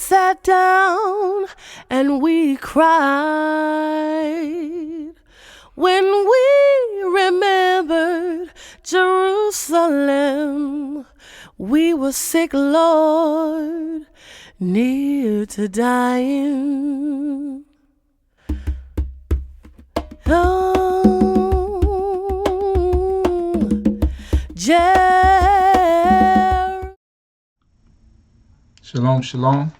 sat down and we cried when we remembered Jerusalem. We were sick, Lord, near to dying. Oh, Shalom, shalom.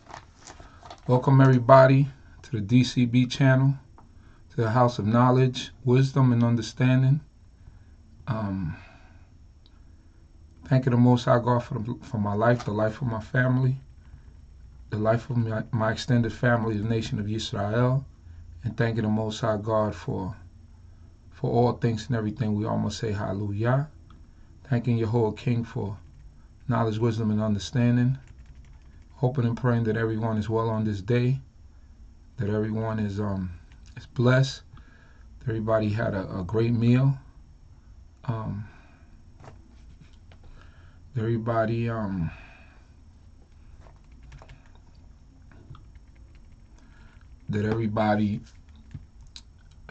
Welcome everybody to the D.C.B channel, to the house of knowledge, wisdom, and understanding. Thanking the Most High God for my life, the life of my family, the life of my extended family, the nation of Yisrael, and thanking the Most High God for all things and everything. We almost say hallelujah. Thanking Yahuwah King for knowledge, wisdom, and understanding. Hoping and praying that everyone is well on this day, that everyone is blessed, that everybody had a great meal, that everybody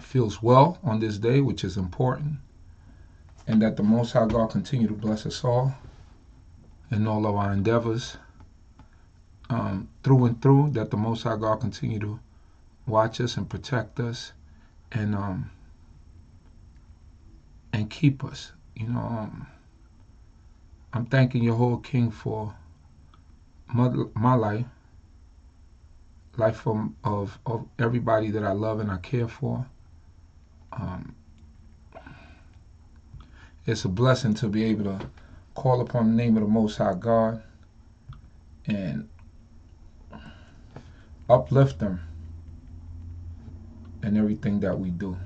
feels well on this day, which is important, and that the Most High God continue to bless us all in all of our endeavors. Through and through, that the Most High God continue to watch us and protect us and keep us. I'm thanking Yahuwah King for my life of everybody that I love and I care for. It's a blessing to be able to call upon the name of the Most High God and uplift them in everything that we do.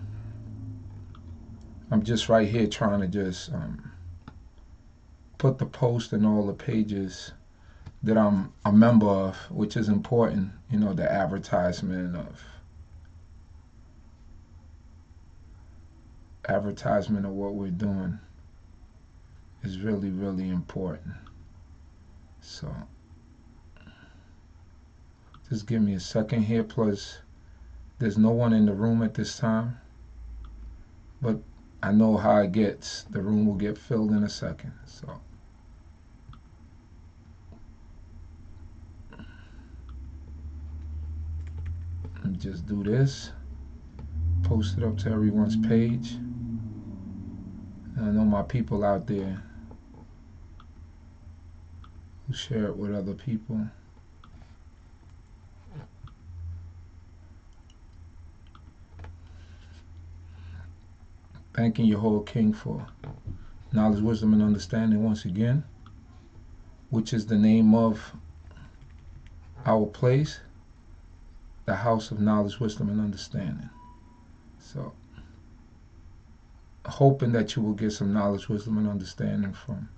I'm just right here trying to just put the post in all the pages that I'm a member of, which is important. The advertisement of what we're doing is really, really important. So just give me a second here. Plus, there's no one in the room at this time, but I know how it gets. The room will get filled in a second. So let me just do this. Post it up to everyone's page. And I know my people out there who share it with other people. Thanking Yahuwah King for knowledge, wisdom, and understanding once again, which is the name of our place, the house of knowledge, wisdom, and understanding. So, hoping that you will get some knowledge, wisdom, and understanding from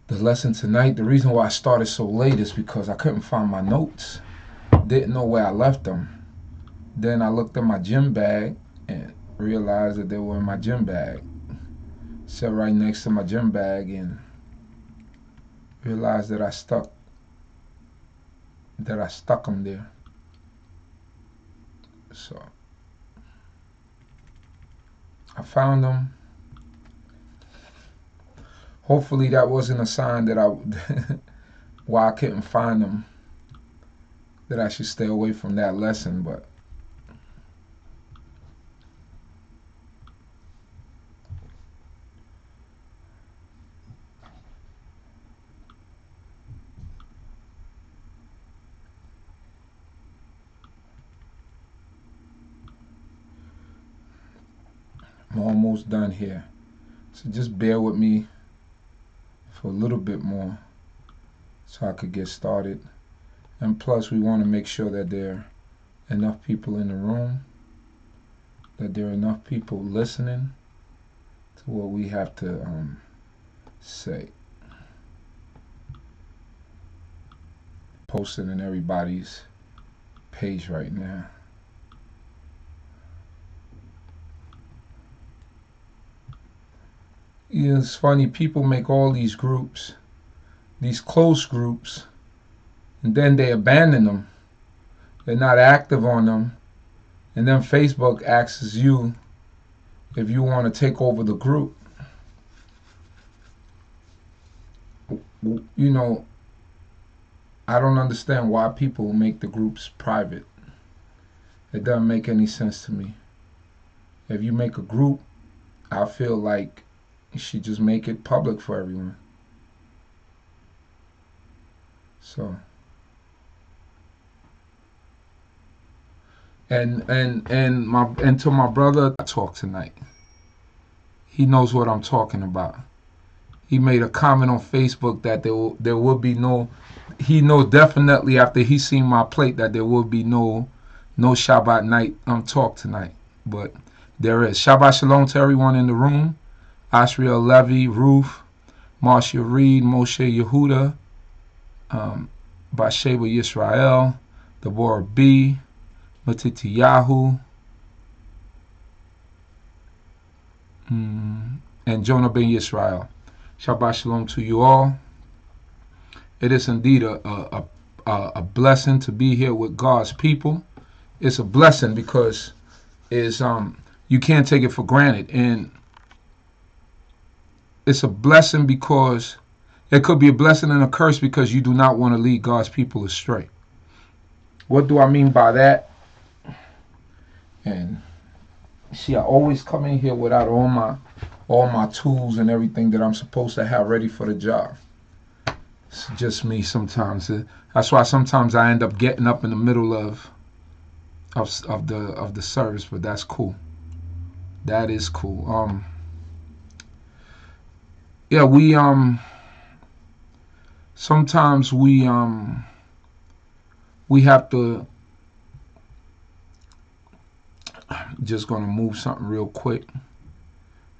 the lesson tonight. The reason why I started so late is because I couldn't find my notes. Didn't know where I left them. Then I looked at my gym bag and realized that they were in my gym bag. Sat right next to my gym bag and realized that I stuck them there. So I found them. Hopefully that wasn't a sign that why I couldn't find them, that I should stay away from that lesson, but I'm almost done here. So just bear with me for a little bit more so I could get started. And plus, we want to make sure that there are enough people in the room, that there are enough people listening to what we have to say. Posting in everybody's page right now. Yeah, it's funny, people make all these groups, these close groups, and then they abandon them. They're not active on them. And then Facebook asks you if you want to take over the group. You know, I don't understand why people make the groups private. It doesn't make any sense to me. If you make a group, I feel like you should just make it public for everyone. So, and to my brother, I talk tonight. He knows what I'm talking about. He made a comment on Facebook that there will be no. He knows definitely after he seen my plate that there will be no Shabbat night talk tonight. But there is. Shabbat Shalom to everyone in the room. Ashriel Levy, Ruth, Marcia Reed, Moshe Yehuda, Basheba Yisrael, Deborah B, Matiti Yahu, and Jonah ben Yisrael. Shabbat Shalom to you all. It is indeed a blessing to be here with God's people. It's a blessing because it's you can't take it for granted, and it's a blessing because it could be a blessing and a curse because you do not want to lead God's people astray. What do I mean by that? And see, I always come in here without all my tools and everything that I'm supposed to have ready for the job. It's just me sometimes. That's why sometimes I end up getting up in the middle of the service, but that's cool. That is cool. Yeah, we sometimes we have to. Just gonna move something real quick.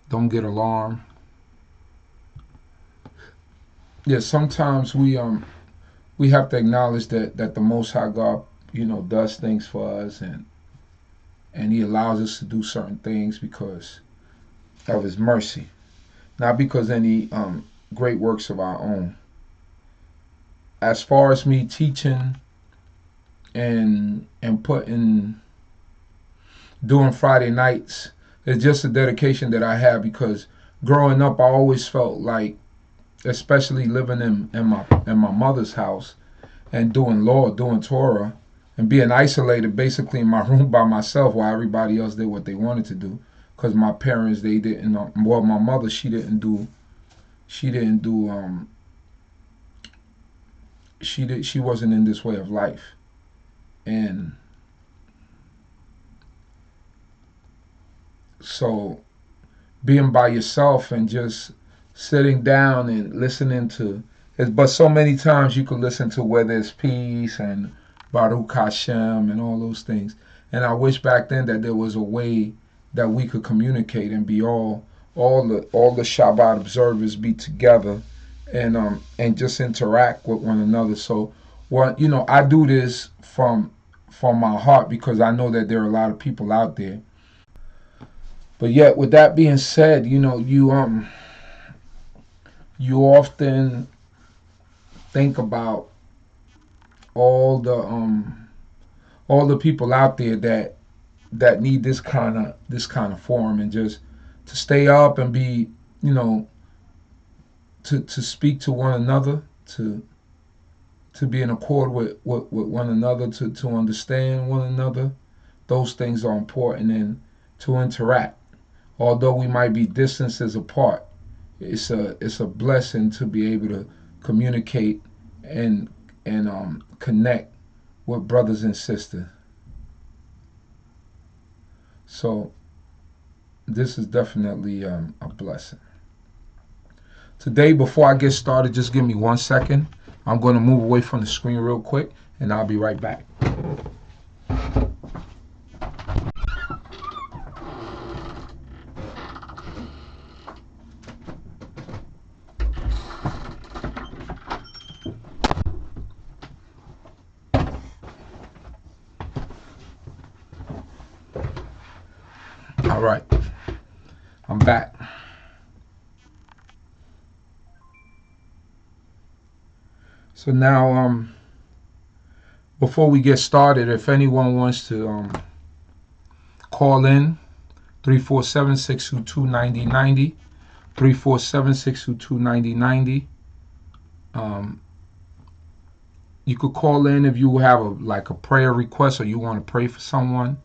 Don't get alarmed. Yeah, sometimes we have to acknowledge that the Most High God, does things for us, and He allows us to do certain things because of His mercy, not because any great works of our own. As far as me teaching and doing Friday nights, it's just a dedication that I have because growing up, I always felt like, especially living in my mother's house and doing Torah, and being isolated basically in my room by myself while everybody else did what they wanted to do. Because my parents, they didn't. Well, my mother, she wasn't in this way of life, and so being by yourself and just sitting down and listening to it, but so many times you could listen to Where There's Peace and Baruch Hashem and all those things. And I wish back then that there was a way that we could communicate and be all the Shabbat observers be together and just interact with one another. So I do this from my heart because I know that there are a lot of people out there. But yet, with that being said, you often think about all the people out there that need this kind of forum, and just to stay up and be to speak to one another, to be in accord with one another, to understand one another. Those things are important, and to interact. Although we might be distances apart, it's a blessing to be able to communicate and connect with brothers and sisters. So this is definitely a blessing. Today, before I get started, just give me 1 second. I'm going to move away from the screen real quick, and I'll be right back. All right, I'm back. So now, Before we get started, if anyone wants to call in, 347-622-9090, 347-622-9090. You could call in if you have a prayer request or you want to pray for someone.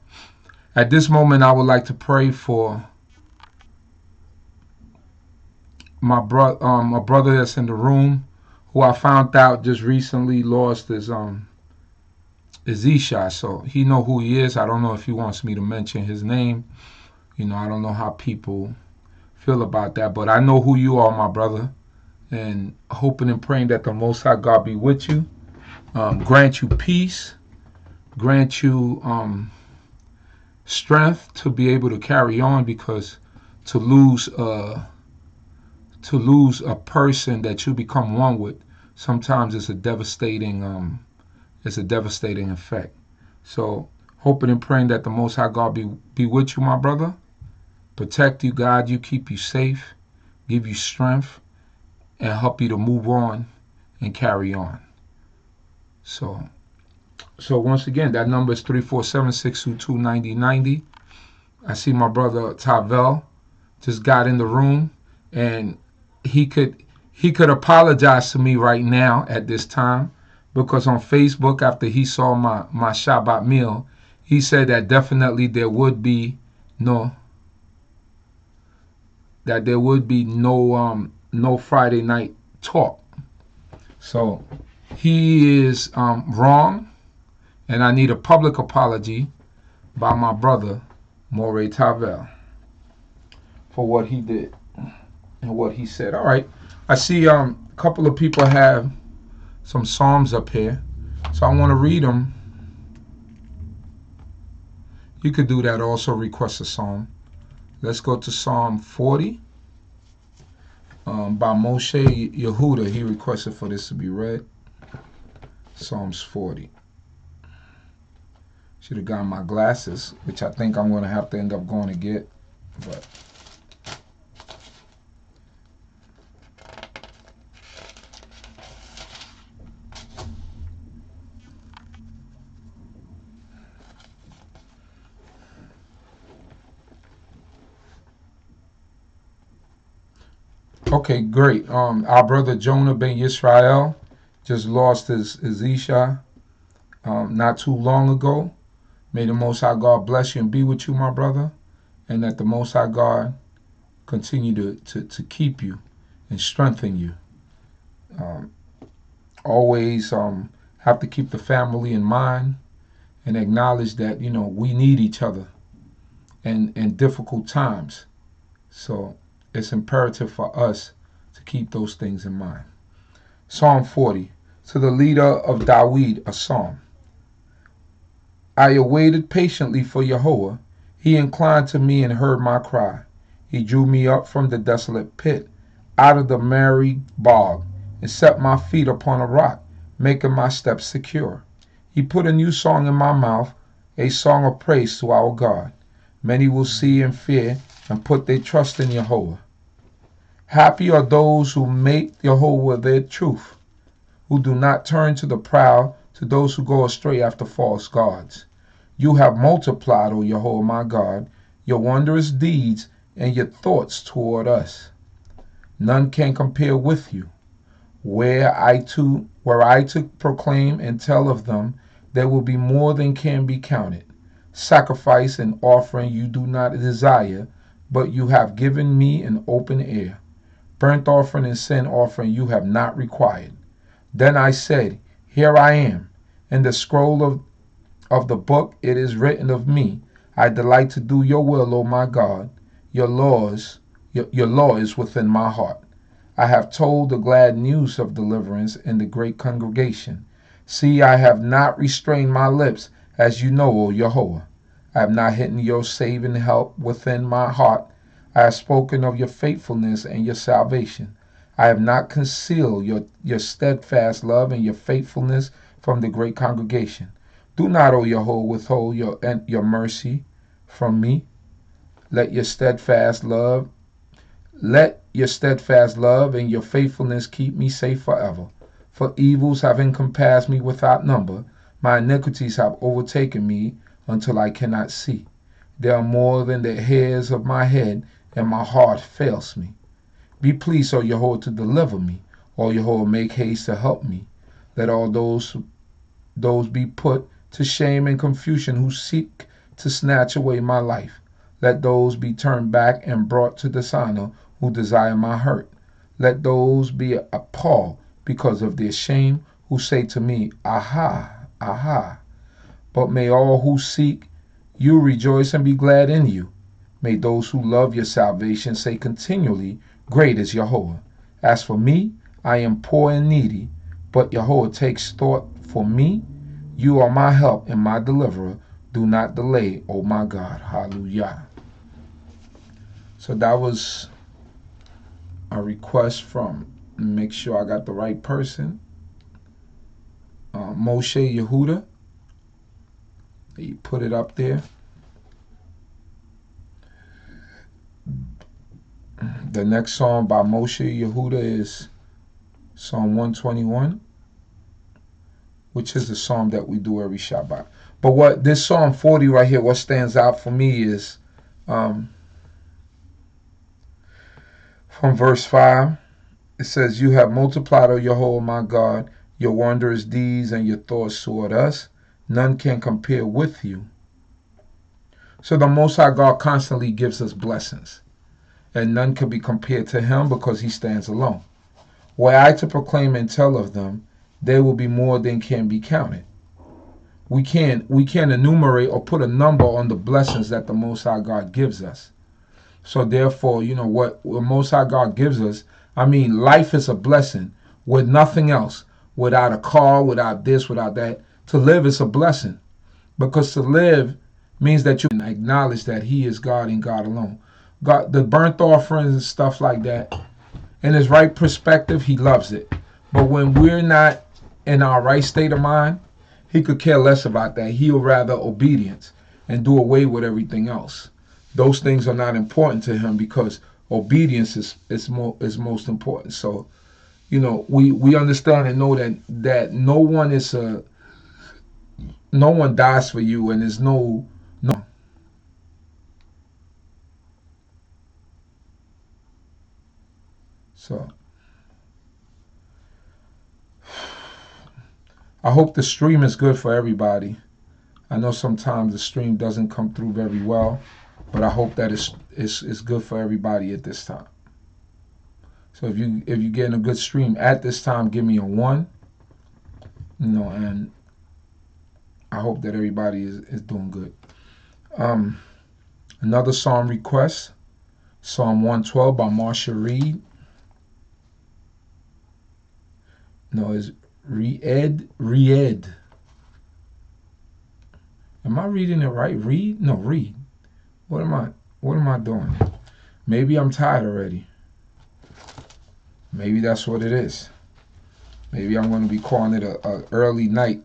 At this moment, I would like to pray for a brother that's in the room, who I found out just recently lost his Isha. So he know who he is. I don't know if he wants me to mention his name. I don't know how people feel about that, but I know who you are, my brother, and hoping and praying that the Most High God be with you, grant you peace, grant you strength to be able to carry on, because to lose a person that you become one with, sometimes it's a devastating effect. So hoping and praying that the Most High God be with you, my brother, protect you, guide you, keep you safe, give you strength, and help you to move on and carry on. So once again, that number is 347-622-9090. I see my brother Tavel just got in the room, and he could apologize to me right now at this time, because on Facebook, after he saw my Shabbat meal, he said that definitely there would be no Friday night talk. So he is wrong, and I need a public apology by my brother Morey Tavel for what he did and what he said. All right, I see a couple of people have some Psalms up here, so I want to read them. You could do that also, request a Psalm. Let's go to Psalm 40 by Moshe Yehuda. He requested for this to be read. Psalms 40. Should have gotten my glasses, which I think I'm going to have to end up going to get. But okay, great. Our brother Jonah ben Yisrael just lost his Isha not too long ago. May the Most High God bless you and be with you, my brother, and that the Most High God continue to keep you and strengthen you. Always have to keep the family in mind and acknowledge that, we need each other in difficult times. So it's imperative for us to keep those things in mind. Psalm 40, to the leader of David, a psalm. I awaited patiently for Yahweh. He inclined to me and heard my cry. He drew me up from the desolate pit, out of the miry bog, and set my feet upon a rock, making my steps secure. He put a new song in my mouth, a song of praise to our God. Many will see and fear and put their trust in Yahweh. Happy are those who make Yahweh their truth, who do not turn to the proud, to those who go astray after false gods. You have multiplied, O Yahweh my God, your wondrous deeds and your thoughts toward us. None can compare with you. Were I to proclaim and tell of them, there will be more than can be counted. Sacrifice and offering you do not desire, but you have given me an open air. Burnt offering and sin offering you have not required. Then I said, here I am. In the scroll of the book it is written of me, I delight to do your will, O my God. Your law is within my heart. I have told the glad news of deliverance in the great congregation. See, I have not restrained my lips, as you know, O Yahweh. I have not hidden your saving help within my heart. I have spoken of your faithfulness and your salvation. I have not concealed your steadfast love and your faithfulness from the great congregation. Do not, O Yahweh, withhold your mercy from me. Let your steadfast love and your faithfulness keep me safe forever. For evils have encompassed me without number. My iniquities have overtaken me until I cannot see. They are more than the hairs of my head, and my heart fails me. Be pleased, O Yahweh, to deliver me. O Yahweh, make haste to help me. Let all those be put to shame and confusion who seek to snatch away my life. Let those be turned back and brought to dishonor who desire my hurt. Let those be appalled because of their shame who say to me, Aha, aha. But may all who seek you rejoice and be glad in you. May those who love your salvation say continually, Great is Yahweh. As for me, I am poor and needy, but Yahweh takes thought for me. You are my help and my deliverer. Do not delay, O my God. Hallelujah. So that was a request from, make sure I got the right person, Moshe Yehuda. You put it up there. The next song by Moshe Yehuda is Psalm 121, which is the psalm that we do every Shabbat. But what this Psalm 40 right here, what stands out for me is from verse 5, it says, You have multiplied, O Yahweh, my God, your wondrous deeds and your thoughts toward us. None can compare with you. So the Most High God constantly gives us blessings, and none can be compared to him because he stands alone. Were I to proclaim and tell of them, they will be more than can be counted. We can't enumerate or put a number on the blessings that the Most High God gives us. So therefore, what the Most High God gives us, life is a blessing with nothing else. Without a car, without this, without that. To live is a blessing. Because to live means that you can acknowledge that he is God and God alone. God, the burnt offerings and stuff like that, in his right perspective, he loves it. But when we're not in our right state of mind, he could care less about that. He'll rather obedience and do away with everything else. Those things are not important to him because obedience is most important. So, we understand and know that no one dies for you, and there's no. So I hope the stream is good for everybody. I know sometimes the stream doesn't come through very well, but I hope that it's good for everybody at this time. So if you're getting a good stream at this time, give me a 1. And I hope that everybody is doing good. Another psalm request, Psalm 112 by Marsha Reed. No, it's Reed. Am I reading it right? Read? No, read. What am I doing? Maybe I'm tired already. Maybe that's what it is. Maybe I'm going to be calling it a early night.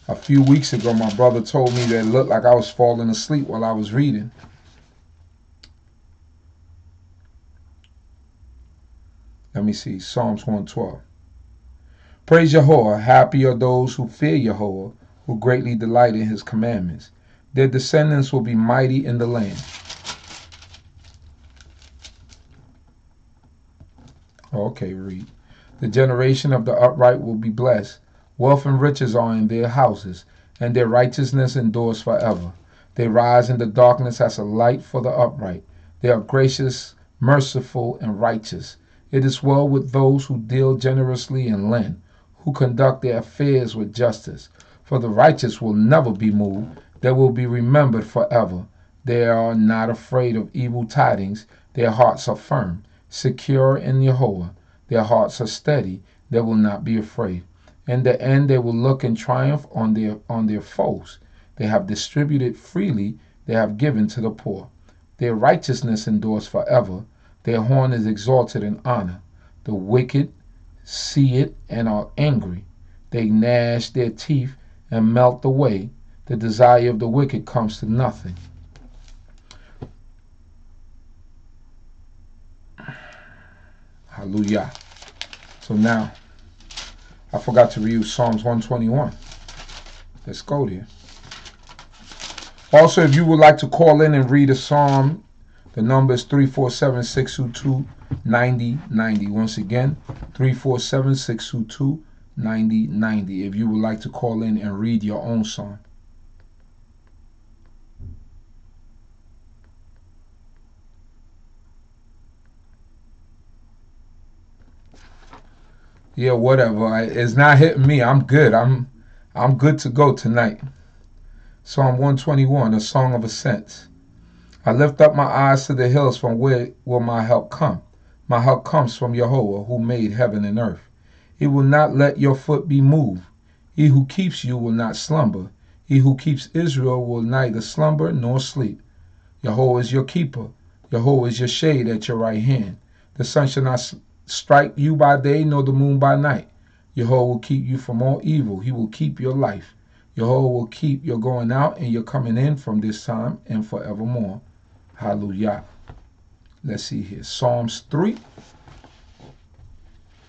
A few weeks ago, my brother told me that it looked like I was falling asleep while I was reading. Let me see. Psalms 112. Praise Yahweh. Happy are those who fear Yahweh, who greatly delight in his commandments. Their descendants will be mighty in the land. Okay, read. The generation of the upright will be blessed. Wealth and riches are in their houses, and their righteousness endures forever. They rise in the darkness as a light for the upright. They are gracious, merciful, and righteous. It is well with those who deal generously and lend, who conduct their affairs with justice. For the righteous will never be moved. They will be remembered forever. They are not afraid of evil tidings. Their hearts are firm, secure in Yahweh. Their hearts are steady. They will not be afraid. In the end, they will look in triumph on their foes. They have distributed freely. They have given to the poor. Their righteousness endures forever. Their horn is exalted in honor. The wicked see it and are angry. They gnash their teeth and melt away. The desire of the wicked comes to nothing. Hallelujah. So now, I forgot to read Psalms 121. Let's go there. Also, if you would like to call in and read a psalm, the number is 347-622-9090. Once again, 347-622-9090. If you would like to call in and read your own psalm. Yeah, whatever. It's not hitting me. I'm good. I'm good to go tonight. Psalm 121, a song of ascents. I lift up my eyes to the hills, from where will my help come? My help comes from Jehovah, who made heaven and earth. He will not let your foot be moved. He who keeps you will not slumber. He who keeps Israel will neither slumber nor sleep. Jehovah is your keeper. Jehovah is your shade at your right hand. The sun shall not strike you by day, nor the moon by night. Jehovah will keep you from all evil. He will keep your life. Jehovah will keep your going out and your coming in from this time and forevermore. Hallelujah. Let's see here. Psalms 3.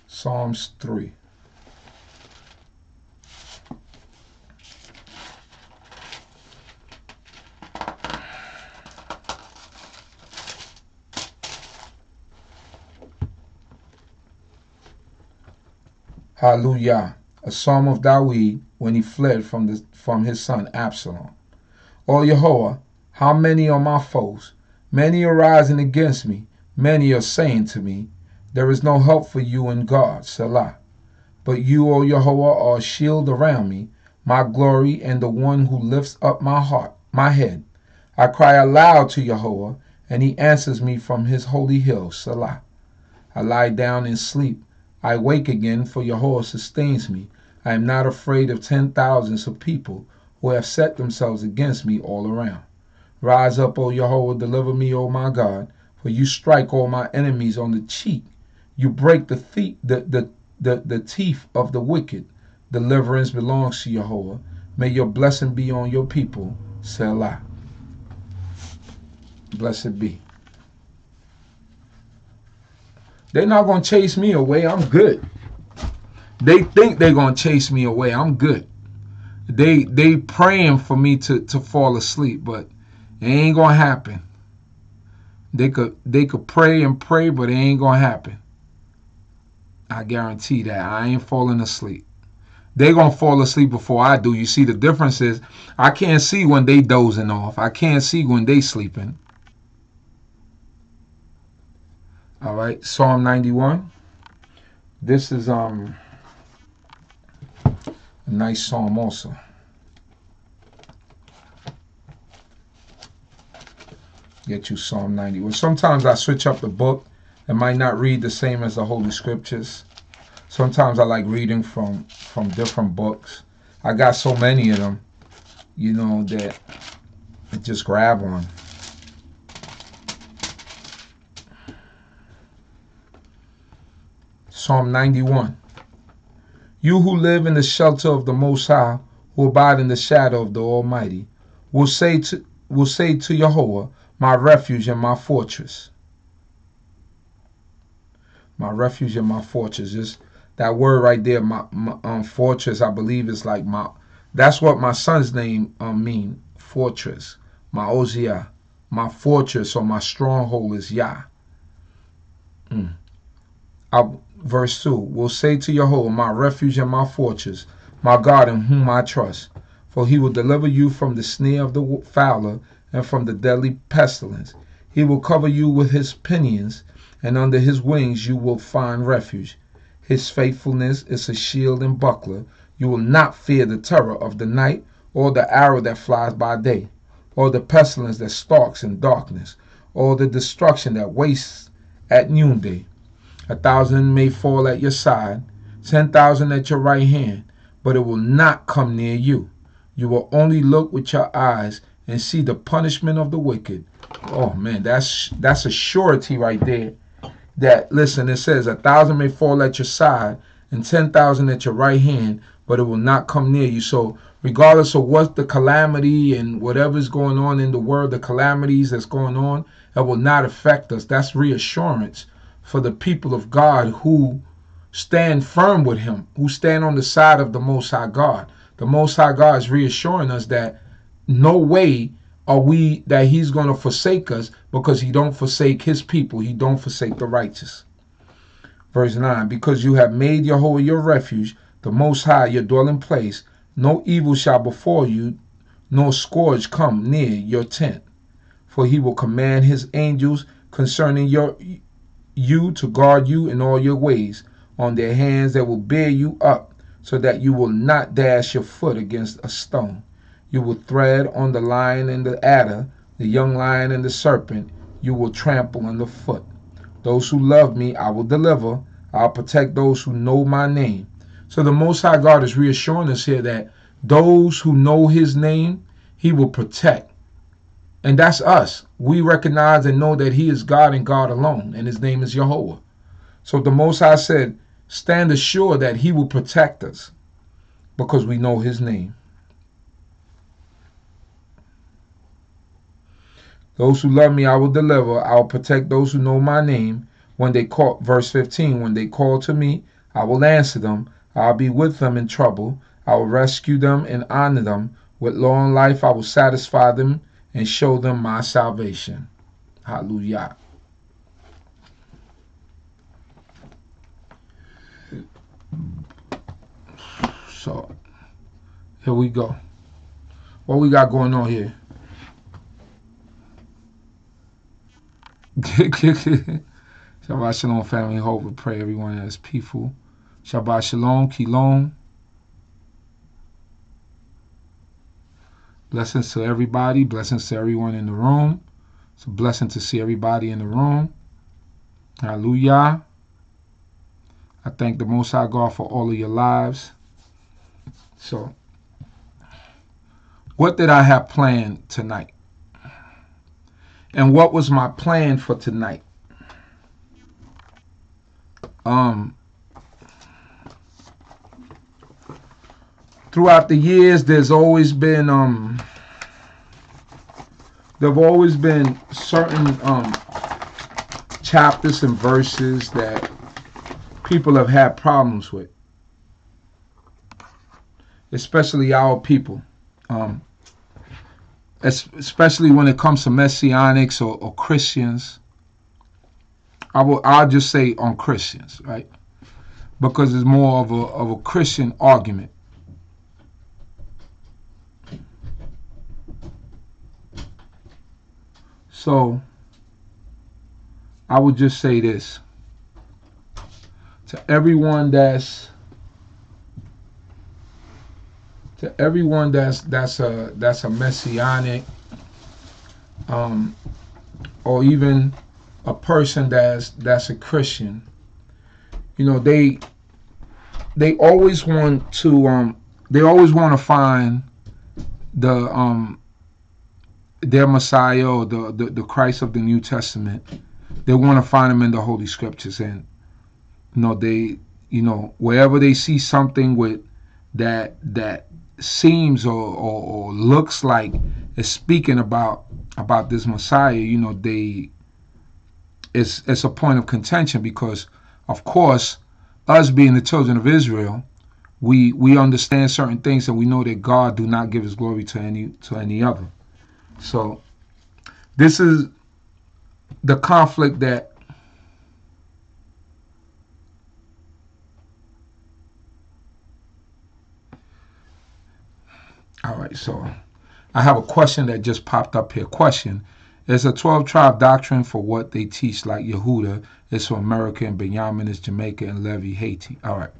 Psalms 3. Hallelujah. A psalm of David when he fled from his son Absalom. O Jehovah, how many are my foes? Many are rising against me. Many are saying to me, there is no help for you in God, Selah. But you, O Jehovah, are a shield around me, my glory, and the one who lifts up my head. I cry aloud to Jehovah, and he answers me from his holy hill, Selah. I lie down and sleep. I wake again, for Jehovah sustains me. I am not afraid of 10,000s of people who have set themselves against me all around. Rise up, O Jehovah, deliver me, O my God, for you strike all my enemies on the cheek. You break the teeth of the wicked. Deliverance belongs to Jehovah. May your blessing be on your people, Selah. Blessed be. They're not going to chase me away. I'm good. They think they're going to chase me away. I'm good. They praying for me to fall asleep, but it ain't going to happen. They could pray and pray, but it ain't going to happen. I guarantee that. I ain't falling asleep. They're going to fall asleep before I do. You see, the difference is I can't see when they dozing off. I can't see when they sleeping. All right, Psalm 91. This is a nice psalm also. Get you Psalm 91. Sometimes I switch up the book. I might not read the same as the Holy Scriptures. Sometimes I like reading from different books. I got so many of them, you know, that I just grab one. Psalm 91. You who live in the shelter of the Most High, who abide in the shadow of the Almighty, will say to Jehovah, my refuge and my fortress. My refuge and my fortress. Just that word right there, my fortress, I believe is like my, that's what my son's name mean, fortress. My Oziah, my fortress or my stronghold is Yah. Verse 2, will say to Jehovah, my refuge and my fortress, my God in whom I trust. For he will deliver you from the snare of the fowler and from the deadly pestilence. He will cover you with his pinions, and under his wings you will find refuge. His faithfulness is a shield and buckler. You will not fear the terror of the night, or the arrow that flies by day, or the pestilence that stalks in darkness, or the destruction that wastes at noonday. 1,000 may fall at your side, 10,000 at your right hand, but it will not come near you. You will only look with your eyes and see the punishment of the wicked. Oh man, that's a surety right there. That, listen, it says 1,000 may fall at your side and 10,000 at your right hand, but it will not come near you. So regardless of what the calamity and whatever's going on in the world, the calamities that's going on, it will not affect us. That's reassurance for the people of God who stand firm with him, who stand on the side of the Most High God. The Most High God is reassuring us that no way that he's going to forsake us, because he don't forsake his people. He don't forsake the righteous. Verse 9, because you have made Yahweh your refuge, the Most High your dwelling place, no evil shall befall you, nor scourge come near your tent. For he will command his angels concerning you to guard you in all your ways. On their hands they will bear you up, so that you will not dash your foot against a stone. You will tread on the lion and the adder, the young lion and the serpent, you will trample underfoot. Those who love me I will deliver. I'll protect those who know my name. So the Most High God is reassuring us here that those who know his name, he will protect. And that's us. We recognize and know that he is God and God alone, and his name is Jehovah. So the Most High said, stand assured that he will protect us because we know his name. Those who love me I will deliver. I will protect those who know my name. When they call, verse 15, when they call to me, I will answer them. I'll be with them in trouble. I will rescue them and honor them. With long life I will satisfy them and show them my salvation. Hallelujah. So, here we go. What we got going on here? Shabbat Shalom, family. Hope and pray everyone is peaceful. Shabbat Shalom, Kilom. Blessings to everybody. Blessings to everyone in the room. It's a blessing to see everybody in the room. Hallelujah. I thank the Most High God for all of your lives. So, what did I have planned tonight? And what was my plan for tonight? Throughout the years, there's always been certain chapters and verses that people have had problems with, especially our people, especially when it comes to Messianics or Christians. I'll just say on Christians, right? Because it's more of a Christian argument. So I would just say this to everyone that's a Messianic, or even a person that's a Christian. You know, they always want to find their Messiah, or the Christ of the New Testament. They want to find him in the Holy Scriptures, and wherever they see something with that seems or looks like it's speaking about this Messiah, it's a point of contention, because of course, us being the children of Israel, we understand certain things, and we know that God do not give his glory to any other. So this is the conflict that all right, so I have a question that just popped up here. Question: is a 12-tribe doctrine for what they teach, like Yehuda is for America and Benjamin is Jamaica and Levi Haiti? All right.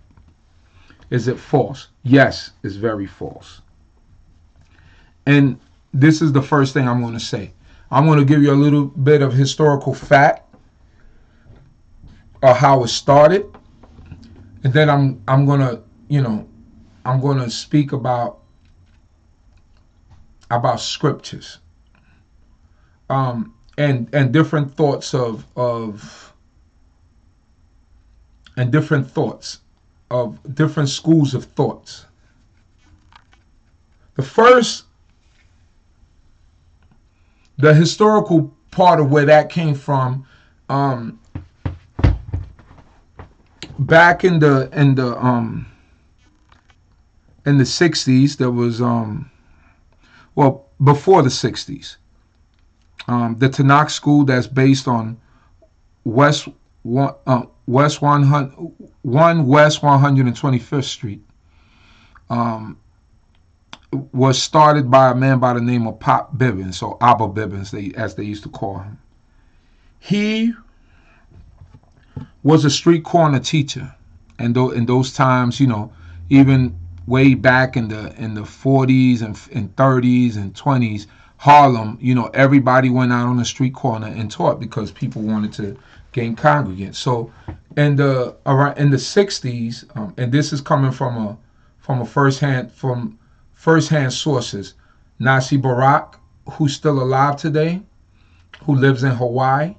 Is it false? Yes, it's very false. And this is the first thing I'm going to say. I'm going to give you a little bit of historical fact of how it started, and then I'm going to speak about scriptures, and different thoughts and different thoughts of different schools of thoughts. The historical part of where that came from, back in the in the 60s, there was, well, before the 60s, the Tanakh school that's based on West 125th Street was started by a man by the name of Pop Bibbins, or Abba Bibbins, as they used to call him. He was a street corner teacher, and in those times, even way back in the 40s and 30s and 20s, Harlem, everybody went out on the street corner and taught because people wanted to gain congregants. So in the 60s, and this is coming from first-hand sources, Nasi Barak, who's still alive today, who lives in Hawaii,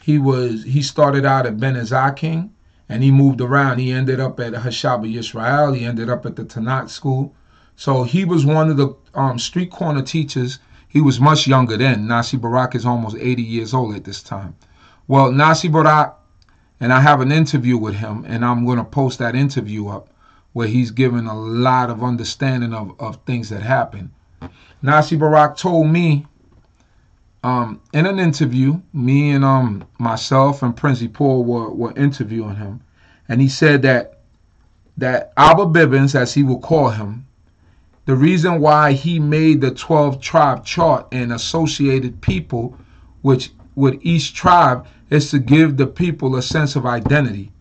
he started out at BINAH King, and he moved around. He ended up at Shabbat Yisrael. He ended up at the Tanakh school. So he was one of the street corner teachers. He was much younger then. Nasi Barak is almost 80 years old at this time. Well, Nasi Barak, and I have an interview with him, and I'm going to post that interview up, where he's given a lot of understanding of things that happened. Nasi Barak told me in an interview, me and myself and Prince Paul were interviewing him, and he said that Abba Bibbins, as he would call him, the reason why he made the 12-tribe chart and associated people with each tribe is to give the people a sense of identity,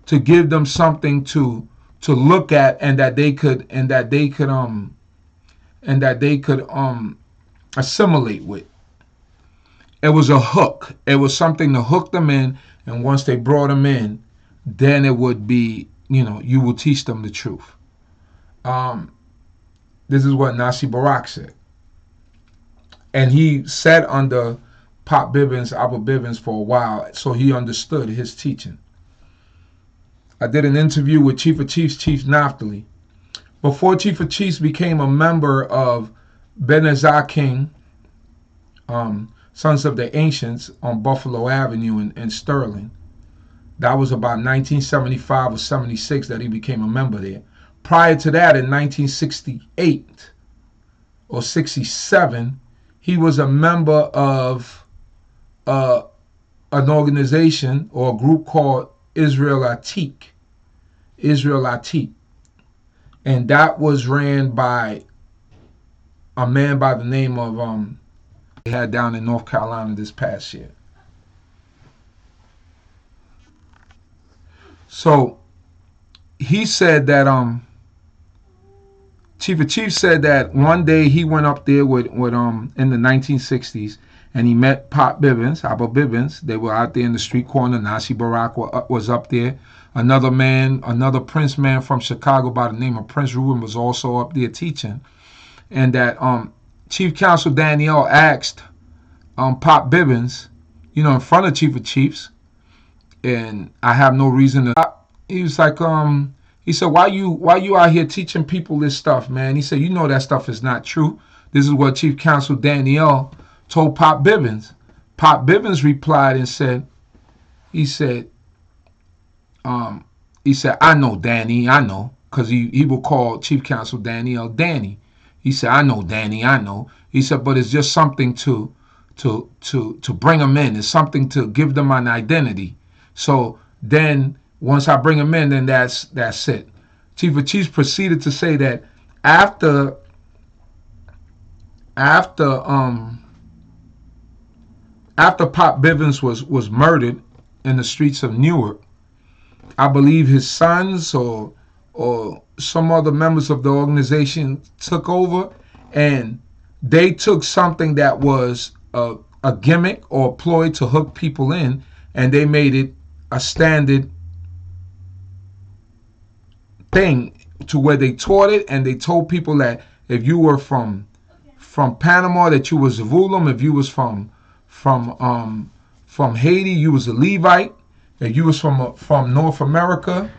to give them something to look at, and that they could assimilate with. It was a hook. It was something to hook them in, and once they brought them in, then it would be, you will teach them the truth. This is what Nasi Barak said. And he sat under Pop Bibbins, Abba Bibbins for a while, so he understood his teaching. I did an interview with Chief of Chiefs, Chief Naphtali. Before Chief of Chiefs became a member of BINAH King, Sons of the Ancients on Buffalo Avenue in Sterling. That was about 1975 or 76 that he became a member there. Prior to that, in 1968 or 67, he was a member of an organization or a group called Israel Atik. And that was ran by a man by the name of they had down in North Carolina this past year. So he said that Chief of Chiefs said that one day he went up there with in the 1960s, and he met Pop Bibbins, Abba Bibbins. They were out there in the street corner. Nasi Barak was up there. Another Prince man from Chicago by the name of Prince Ruben was also up there teaching. And that Chief Counsel Daniel asked Pop Bibbins, in front of Chief of Chiefs, and I have no reason to. He was like, he said, why you out here teaching people this stuff, man? He said, that stuff is not true. This is what Chief Counsel Daniel told Pop Bibbins. Pop Bibbins replied and said, he said, I know, Danny, I know, because he would call Chief Counsel Daniel Danny. He said, I know, Danny, I know. He said, but it's just something to bring them in. It's something to give them an identity. So then once I bring them in, then that's it. Chief of Chiefs proceeded to say that after Pop Bibbins was murdered in the streets of Newark, I believe his sons or some other members of the organization took over, and they took something that was a gimmick or a ploy to hook people in, and they made it a standard thing to where they taught it, and they told people that if you were from Panama, that you was Zavulum. If you was from Haiti, you was a Levite. If you was from North America,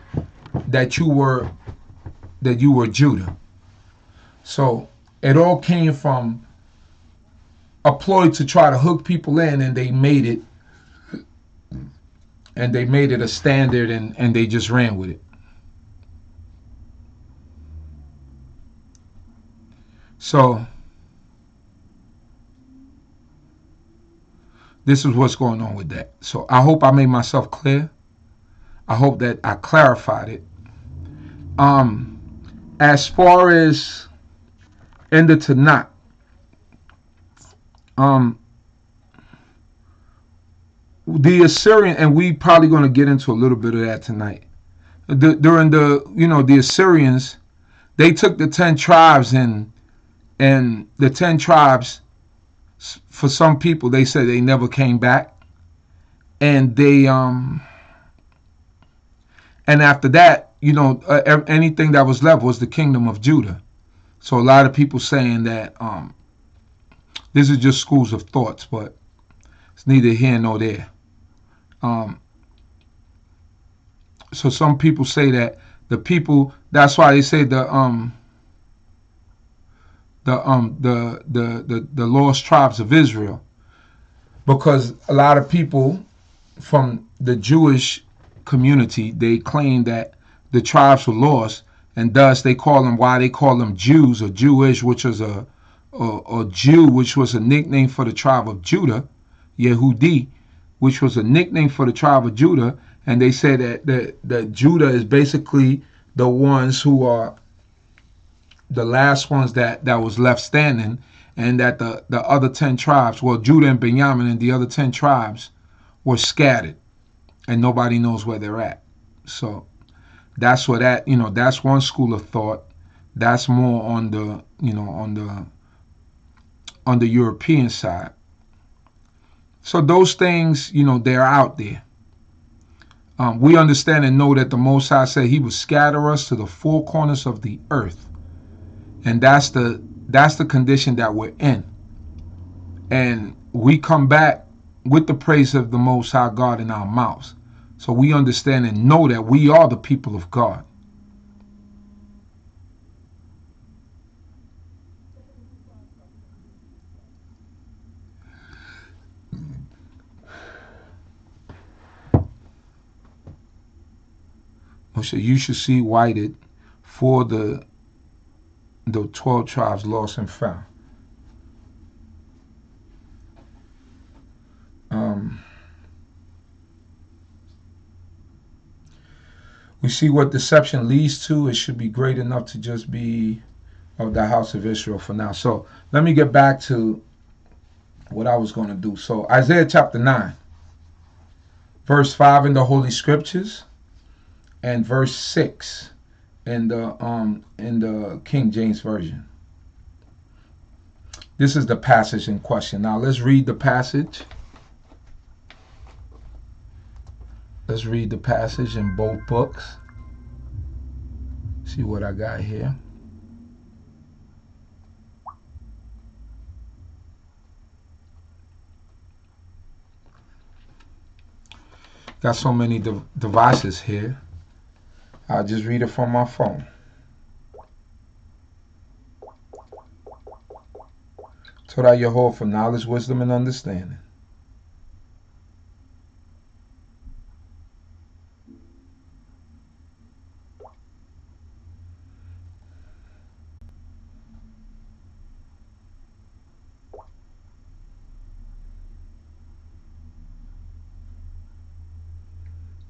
that you were Judah. So it all came from a ploy to try to hook people in, and they made it a standard, and they just ran with it. So this is what's going on with that. So I hope I made myself clear. I hope that I clarified it. As far as in the Tanakh, the Assyrian, and we probably going to get into a little bit of that tonight. During the Assyrians, they took the 10 tribes and the 10 tribes, for some people, they said they never came back. And they and after that, anything that was left was the kingdom of Judah. So a lot of people saying that this is just schools of thoughts, but it's neither here nor there. So some people say that the people, that's why they say the lost tribes of Israel, because a lot of people from the Jewish community, they claim that the tribes were lost, and thus they call them Jews or Jewish, which was a Jew, which was a nickname for the tribe of Judah, Yehudi, which was a nickname for the tribe of Judah. And they say that Judah is basically the ones who are the last ones that was left standing, and that the other 10 tribes, well, Judah and Benjamin and the other 10 tribes were scattered, and nobody knows where they're at. So that's what that's one school of thought. That's more on the on the European side. So those things, they're out there. We understand and know that the Most High said He would scatter us to the four corners of the earth, and that's the condition that we're in. And we come back with the praise of the Most High God in our mouths. So we understand and know that we are the people of God. So you should see whited for the 12 tribes lost and found. We see what deception leads to. It should be great enough to just be of the house of Israel for now. So let me get back to what I was going to do. So Isaiah chapter 9, verse 5 in the Holy Scriptures, and verse 6 in the King James Version. This is the passage in question. Now let's read the passage. Let's read the passage in both books. See what I got here. Got so many devices here. I'll just read it from my phone. Torah Yahweh for knowledge, wisdom, and understanding.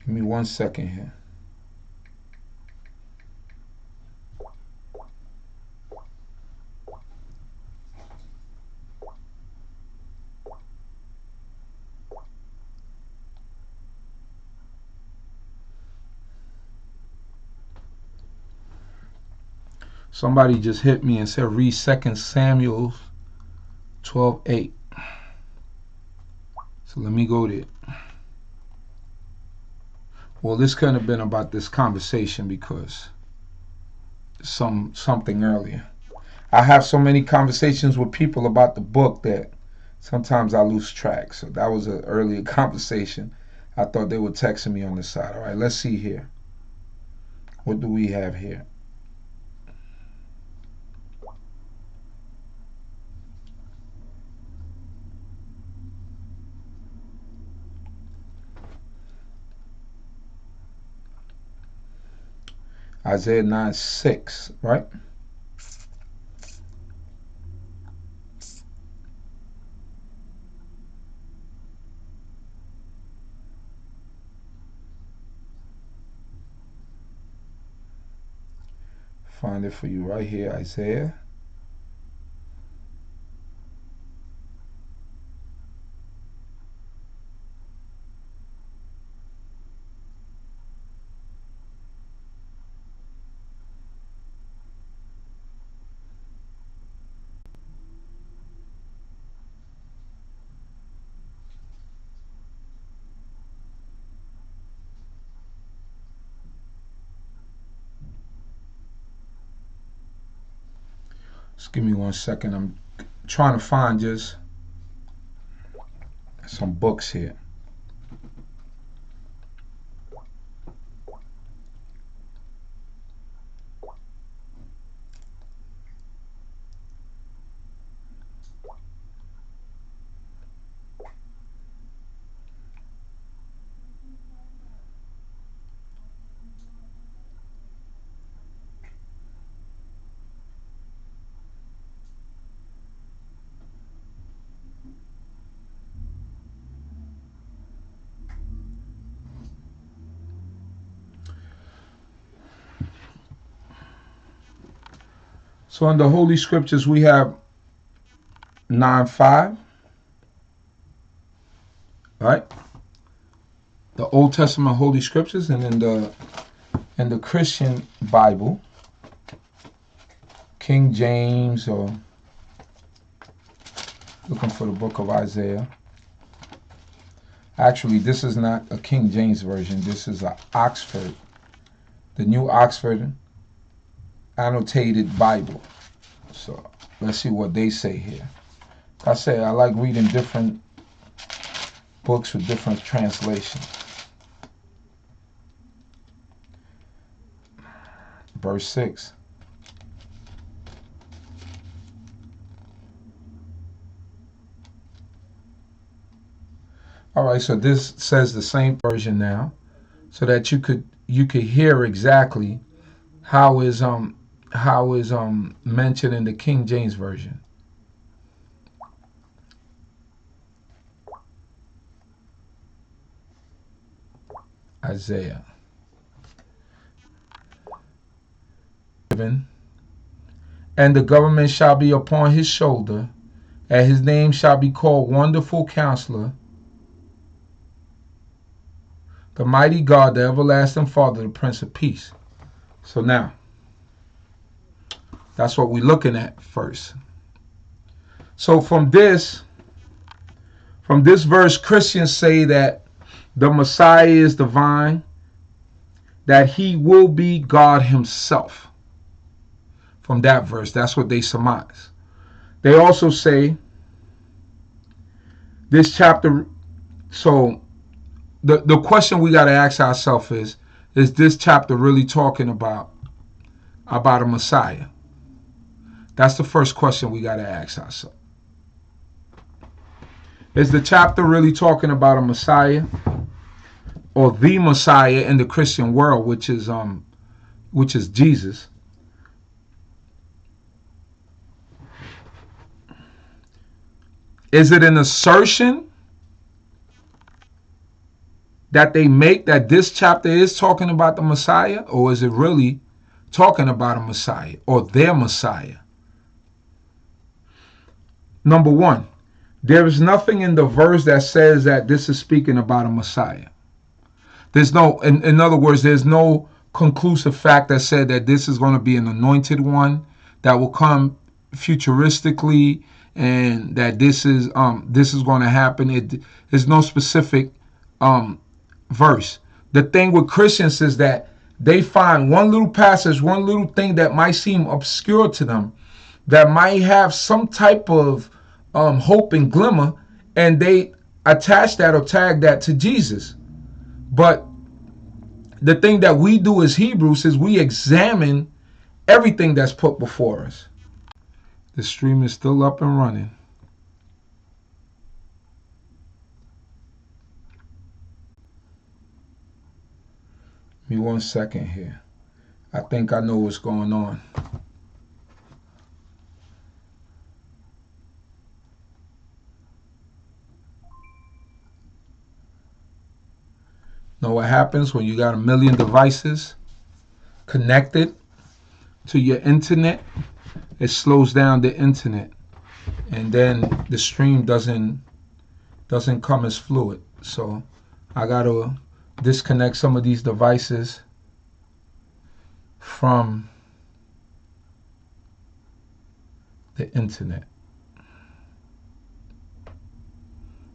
Give me 1 second here. Somebody just hit me and said read 2 Samuel 12:8. So let me go there. Well, this couldn't have been about this conversation because something earlier. I have so many conversations with people about the book that sometimes I lose track. So that was an earlier conversation. I thought they were texting me on the side. All right, let's see here. What do we have here? Isaiah 9:6, right? Find it for you right here, Isaiah. Just give me 1 second. I'm trying to find just some books here. So in the Holy Scriptures, we have 9:5, right? The Old Testament Holy Scriptures, and in the Christian Bible, King James, or looking for the book of Isaiah. Actually, this is not a King James version. This is a Oxford, the New Oxford Annotated Bible. So let's see what they say here. Like I say, I like reading different books with different translations. Verse 6. All right, so this says the same version now, so that you could hear exactly how is mentioned in the King James version. Isaiah. And the government shall be upon his shoulder, and his name shall be called Wonderful Counselor, the Mighty God, the Everlasting Father, the Prince of Peace. So now, that's what we're looking at first. So from this verse, Christians say that the Messiah is divine, that he will be God himself. From that verse, that's what they surmise. They also say this chapter, so the question we got to ask ourselves is this chapter really talking about a Messiah? That's the first question we got to ask ourselves. Is the chapter really talking about a Messiah, or the Messiah in the Christian world, which is Jesus? Is it an assertion that they make that this chapter is talking about the Messiah, or is it really talking about a Messiah or their Messiah? Number one, there is nothing in the verse that says that this is speaking about a Messiah. There's no, in other words, there's no conclusive fact that said that this is going to be an anointed one that will come futuristically, and that this is going to happen. There's no specific verse. The thing with Christians is that they find one little passage, one little thing that might seem obscure to them, that might have some type of hope and glimmer, and they attach that or tag that to Jesus. But the thing that we do as Hebrews is we examine everything that's put before us. The stream is still up and running. Give me 1 second here. I think I know what's going on. Know what happens when you got a million devices connected? to your internet, it slows down the internet, and then the stream doesn't come as fluid. So I gotta disconnect some of these devices from the internet.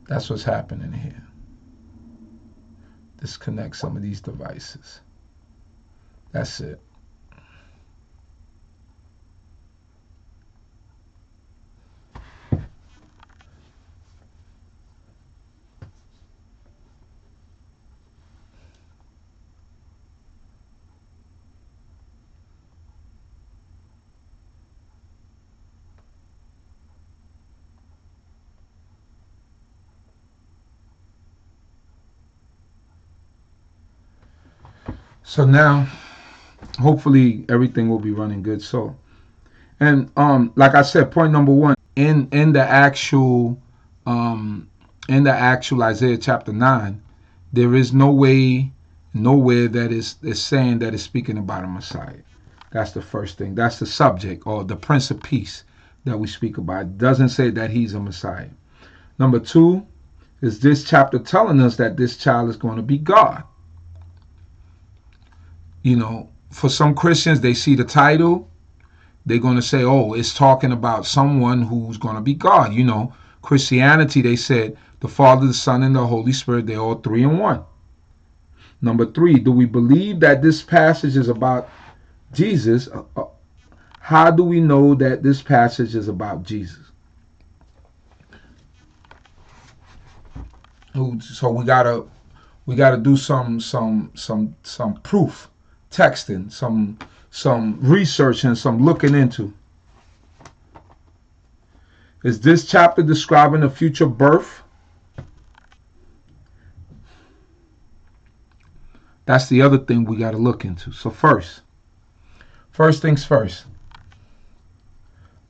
That's what's happening here. Disconnect some of these devices. That's it. So now, hopefully everything will be running good. So, and like I said, point number one in the actual Isaiah chapter 9, there is no way, nowhere that is saying that it's speaking about a Messiah. That's the first thing. That's the subject, or the Prince of Peace that we speak about. It doesn't say that he's a Messiah. Number two is this chapter telling us that this child is going to be God. You know, for some Christians, they see the title, they're going to say, oh, it's talking about someone who's going to be God. You know, Christianity, they said the Father, the Son, and the Holy Spirit, they're all three in one. Number three, do we believe that this passage is about Jesus? How do we know that this passage is about Jesus? So we gotta do some proof texting, some research, and some looking into. Is this chapter describing a future birth? That's the other thing we got to look into. So first things first.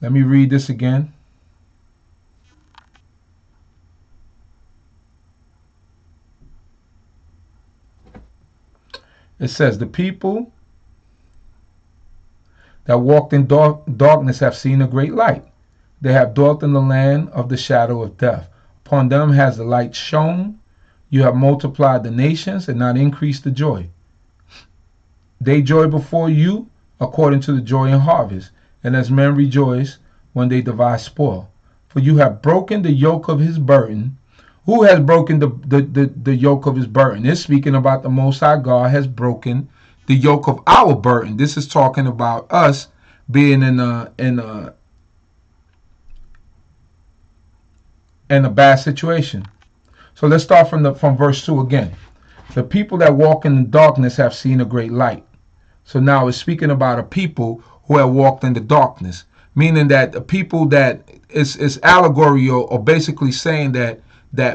Let me read this again. It says, the people that walked in darkness have seen a great light. They have dwelt in the land of the shadow of death. Upon them has the light shone. You have multiplied the nations and not increased the joy. They joy before you according to the joy in harvest, and as men rejoice when they devise spoil. For you have broken the yoke of his burden. Who has broken the yoke of his burden? It's speaking about the Most High God has broken the yoke of our burden. This is talking about us being in a bad situation. So let's start from verse 2 again. The people that walk in the darkness have seen a great light. So now it's speaking about a people who have walked in the darkness, meaning that the people that is allegory or basically saying that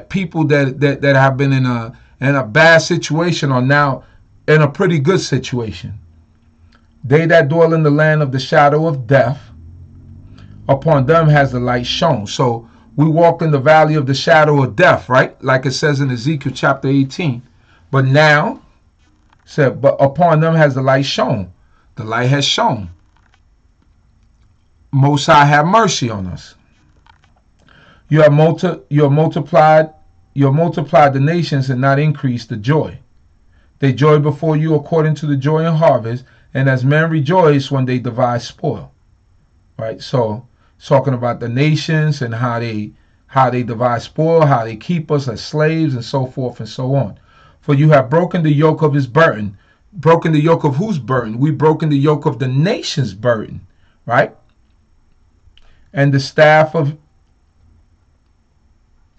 people that have been in a bad situation are now in a pretty good situation. They that dwell in the land of the shadow of death, upon them has the light shone. So we walked in the valley of the shadow of death, right? Like it says in Ezekiel chapter 18. But now, said, but upon them has the light shone. The light has shone. Most High have mercy on us. You have multiplied the nations and not increased the joy. They joy before you according to the joy in harvest, and as men rejoice when they devise spoil. Right? So it's talking about the nations and how they devise spoil, how they keep us as slaves, and so forth and so on. For you have broken the yoke of his burden. Broken the yoke of whose burden? We've broken the yoke of the nation's burden, right? And the staff of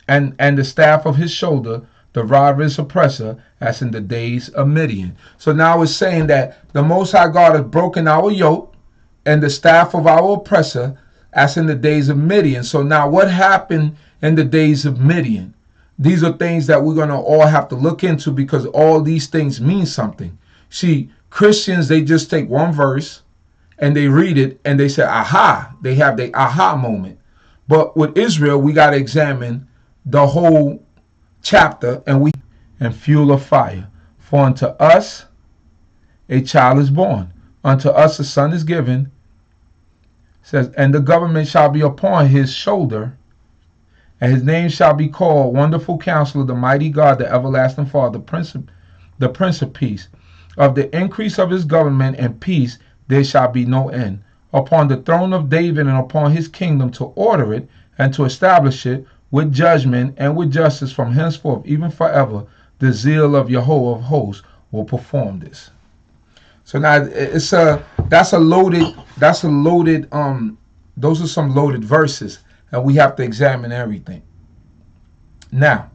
the staff of his shoulder, the rod of his oppressor, as in the days of Midian. So now it's saying that the Most High God has broken our yoke and the staff of our oppressor, as in the days of Midian. So now what happened in the days of Midian? These are things that we're going to all have to look into, because all these things mean something. See, Christians, they just take one verse and they read it and they say, aha, they have the aha moment. But with Israel, we got to examine the whole chapter and fuel of fire. For unto us a child is born, Unto us a son is given. It says, and the government shall be upon his shoulder, and his name shall be called Wonderful Counselor, the Mighty God, the Everlasting Father, the Prince of Peace. Of the increase of his government and peace there shall be no end, upon the throne of David and upon his kingdom, to order it and to establish it with judgment and with justice from henceforth, even forever. The zeal of Yahweh of hosts will perform this. So now those are some loaded verses, and we have to examine everything. Now,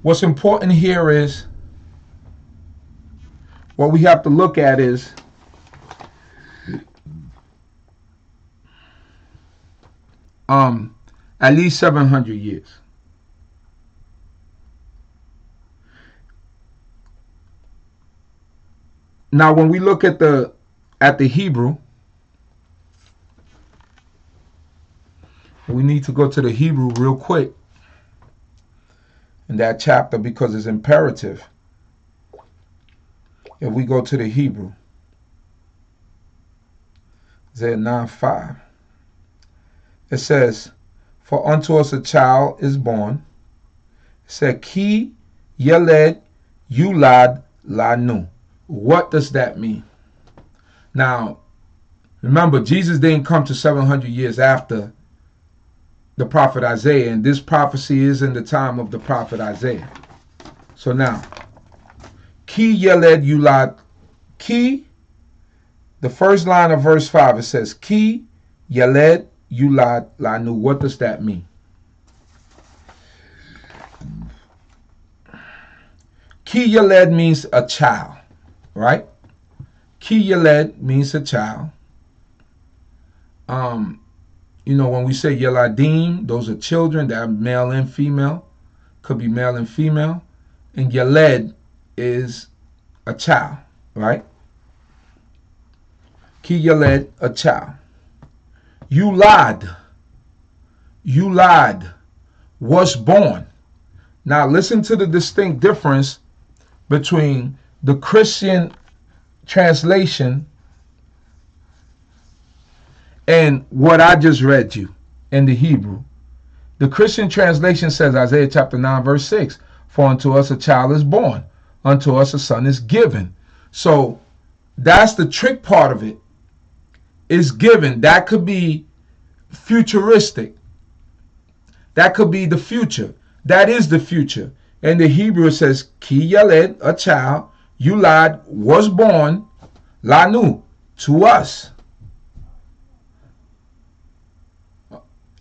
what's important here is, what we have to look at is at least 700 years. Now, when we look at the Hebrew, we need to go to the Hebrew real quick in that chapter, because it's imperative. If we go to the Hebrew, Isaiah 9:5, it says, for unto us a child is born. It said, Ki Yeled Yulad Lanu. What does that mean? Now, remember, Jesus didn't come to 700 years after the prophet Isaiah, and this prophecy is in the time of the prophet Isaiah. So now, Ki Yeled Yulad, Ki, the first line of verse 5, it says, Ki Yeled Yulad Lanu. What does that mean? Ki Yeled means a child, right? Ki Yeled means a child. When we say Yeladim, those are children that are male and female. Could be male and female. And Yeled is a child, right? Ki Yeled, a child. Yulad was born. Now listen to the distinct difference between the Christian translation and what I just read you in the Hebrew. The Christian translation says, Isaiah chapter 9 verse 6, for unto us a child is born, unto us a son is given. So that's the trick part of it. Is given. That could be futuristic. That could be the future. That is the future. In the Hebrew it says, Ki Yaled, a child, Yulad was born, Lanu, to us.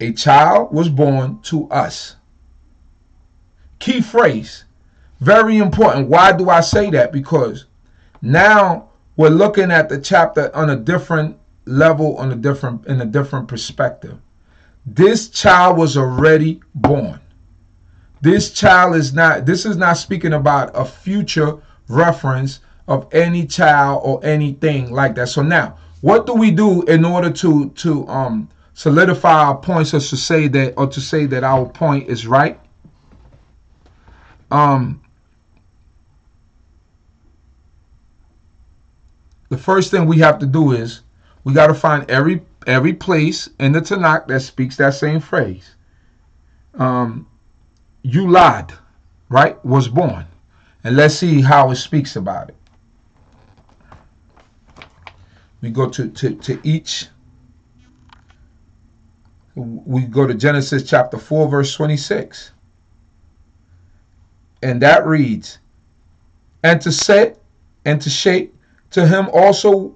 A child was born to us. Key phrase. Very important. Why do I say that? Because now we're looking at the chapter on a different level, in a different perspective. This child was already born. This is not speaking about a future reference of any child or anything like that. So now, what do we do in order to solidify our points, or to say that our point is right? The first thing we have to do is we got to find every place in the Tanakh that speaks that same phrase. Yulad, right, was born. And let's see how it speaks about it. We go to each. We go to Genesis chapter 4, verse 26. And that reads, and to set and to shape to him also,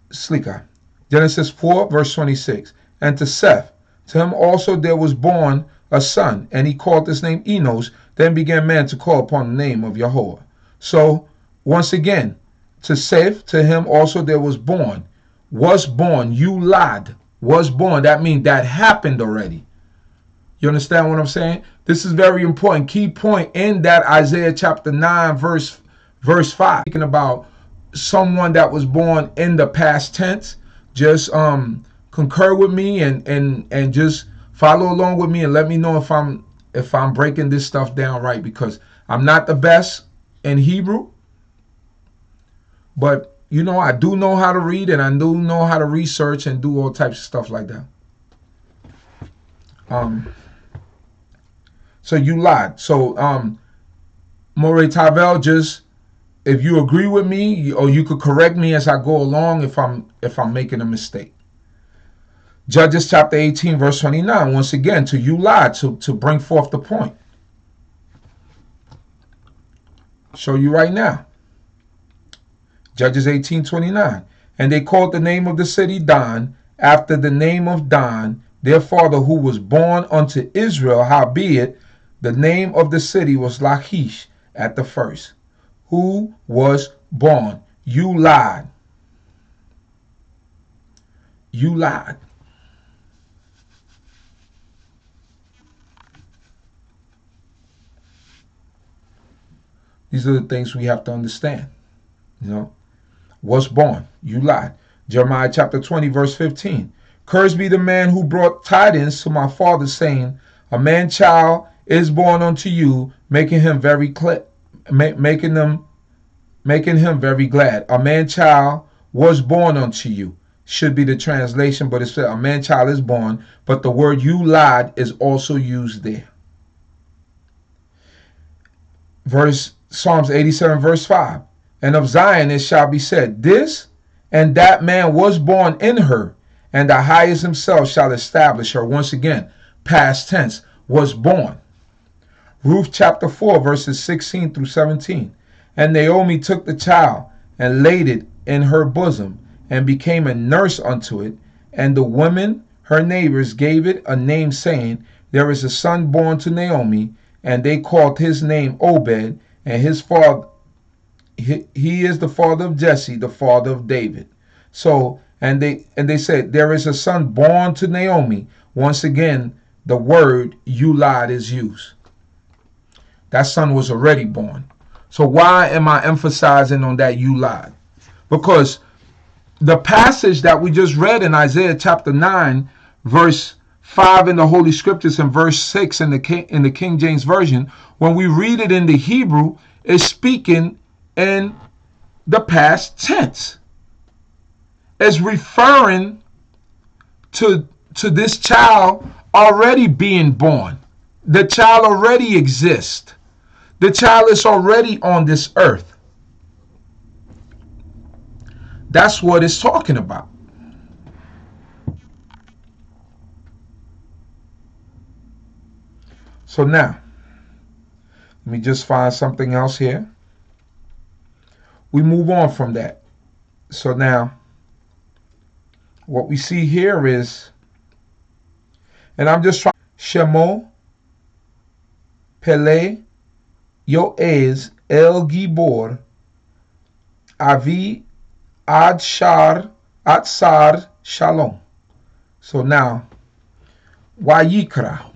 Slika. Genesis 4, verse 26. And to Seth, to him also there was born a son, and he called his name Enos. Then began man to call upon the name of Yahweh. So, once again, to Seth, to him also there was born, Yulad, was born. That means that happened already. You understand what I'm saying? This is very important. Key point in that Isaiah chapter 9, verse 5. Speaking about someone that was born in the past tense. Just concur with me and just follow along with me and let me know if if I'm breaking this stuff down right, because I'm not the best in Hebrew, but you know, I do know how to read, and I do know how to research and do all types of stuff like that. So you lied. So More Tavel, just if you agree with me, or you could correct me as I go along if I'm making a mistake. Judges chapter 18, verse 29. Once again, to you lied, to bring forth the point. Show you right now. Judges 18:29. And they called the name of the city Dan, after the name of Dan, their father, who was born unto Israel. Howbeit, the name of the city was Lachish at the first, who was born. You lied. You lied. These are the things we have to understand. You know, was born. You lied. Jeremiah chapter 20, verse 15. Cursed be the man who brought tidings to my father, saying, a man child is born unto you, making him very making him very glad. A man child was born unto you. Should be the translation, but it said a man child is born, but the word you lied is also used there. Psalms 87, verse 5. And of Zion it shall be said, this and that man was born in her, and the highest himself shall establish her. Once again, past tense, was born. Ruth chapter 4, verses 16 through 17. And Naomi took the child and laid it in her bosom, and became a nurse unto it. And the women, her neighbors, gave it a name, saying, there is a son born to Naomi. And they called his name Obed, and his father, he is the father of Jesse, the father of David. So, and they said, there is a son born to Naomi. Once again, the word you lied is used. That son was already born. So why am I emphasizing on that you lied? Because the passage that we just read in Isaiah chapter 9, verse 5 in the Holy Scriptures and verse 6 in the King James Version, when we read it in the Hebrew, is speaking in the past tense. It's referring to this child already being born. The child already exists. The child is already on this earth. That's what it's talking about. So now, let me just find something else here. We move on from that. So now, what we see here is, and I'm just trying, Shemo, Pele, Yoez, El Gibor, Avi, Adsar, Shalom. So now, Wayikra.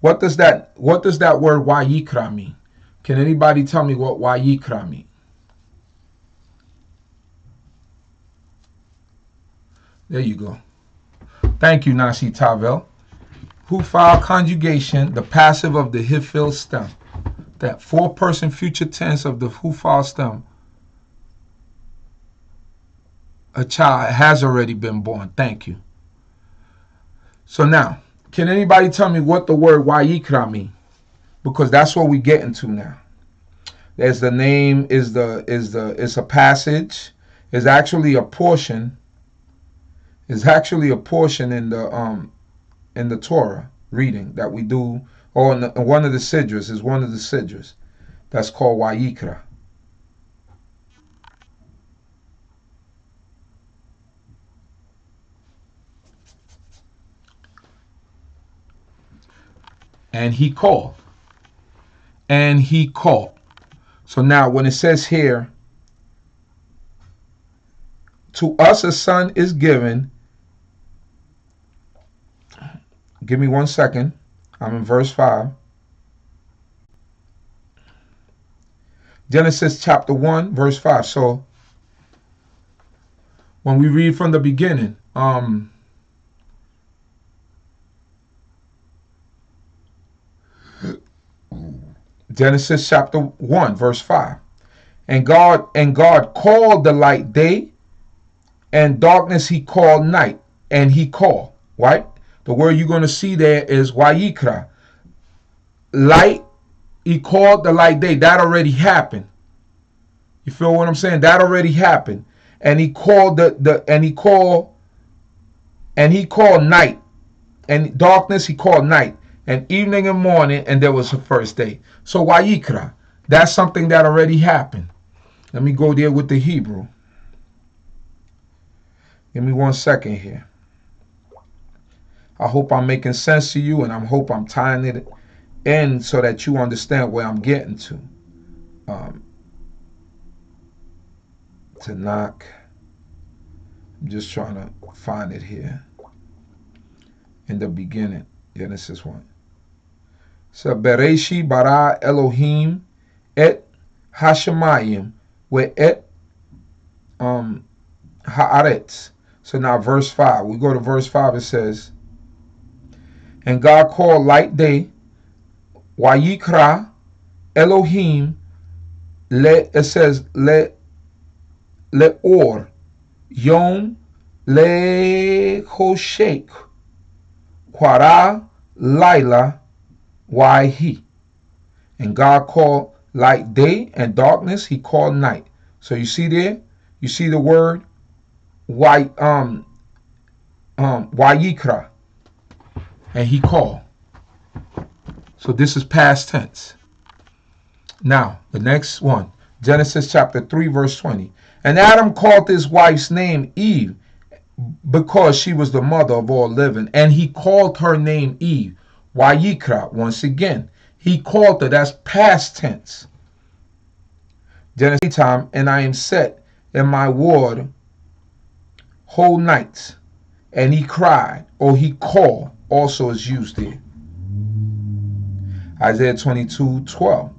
What does that word Wayikra mean? Can anybody tell me what Wayikra mean? There you go. Thank you, Nasi Tavel. Hufal conjugation, the passive of the Hifil stem. That four-person future tense of the Hufal stem. A child has already been born. Thank you. So now, can anybody tell me what the word Wayikra mean? Because that's what we get into now. There's the name, is a passage, is actually a portion. Is actually a portion in the Torah reading that we do, or in one of the sidras, is one of the sidras. That's called Wayikra. And he called. And he called. So now when it says here, to us a son is given. Give me 1 second. I'm in verse 5. Genesis chapter 1, verse 5. So when we read from the beginning, Genesis chapter 1, verse 5. And God called the light day, and darkness he called night. And he called, right? The word you're going to see there is Wayikra. Light, he called the light day. That already happened. You feel what I'm saying? That already happened. And he called and he called night. And darkness he called night. And evening and morning, and there was the first day. So Wayikra, that's something that already happened. Let me go there with the Hebrew. Give me 1 second here. I hope I'm making sense to you, and I hope I'm tying it in so that you understand where I'm getting to. Tanakh. I'm just trying to find it here. In the beginning, Genesis 1. So Bereshi bara Elohim et Hashemayim we et haaretz. So now verse 5. We go to verse 5. It says, and God called light day, Wayikra Elohim it says or Yom Choshek Quara Laila Wahi. And God called light day, and darkness he called night. So you see there? You see the word Wayikra. And he called. So this is past tense. Now, the next one. Genesis chapter 3, verse 20. And Adam called his wife's name Eve, because she was the mother of all living. And he called her name Eve. Wayikra, once again. He called her. That's past tense. Genesis time, and I am set in my ward whole nights. And he cried, or he called, also is used there. Isaiah 22:12.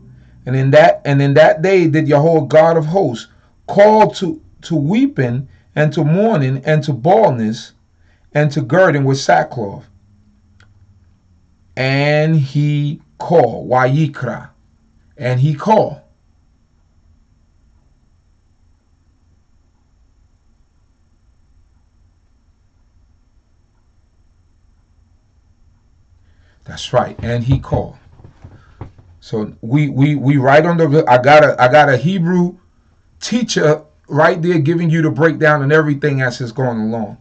And in that day did Yahweh God of hosts call to weeping and to mourning and to baldness and to girding with sackcloth. And he called, Wayikra, and he called. That's right, and he called. So we right on the. I got a Hebrew teacher right there giving you the breakdown and everything as it's going along.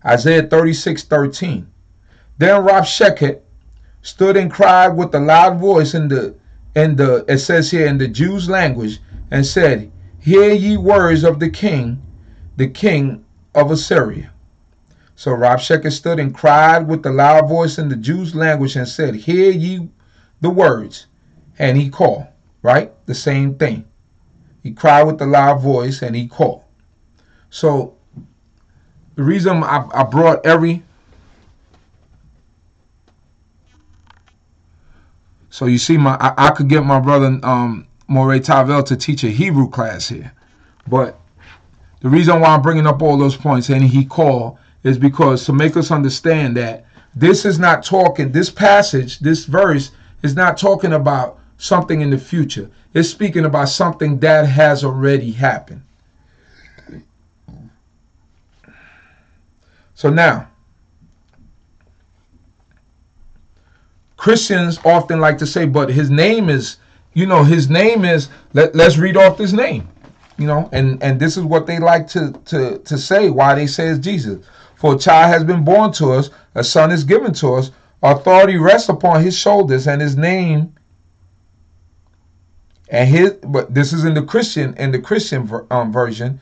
Isaiah 36:13. Then Rabshakeh stood and cried with a loud voice in the it says here in the Jews' language, and said, hear ye words of the king of Assyria. So Rabshakeh stood and cried with a loud voice in the Jews' language and said, hear ye the words. And he called, right? The same thing. He cried with a loud voice and he called. So the reason I brought so you see, I could get my brother Morey Tavel to teach a Hebrew class here. But the reason why I'm bringing up all those points and he called is because to make us understand that this is not talking, this passage, this verse is not talking about something in the future. It's speaking about something that has already happened. So now, Christians often like to say, but his name is, his name is, let's read off his name, and this is what they like to say, why they say it's Jesus. For a child has been born to us, a son is given to us, authority rests upon his shoulders, and his name, but this is in the Christian version,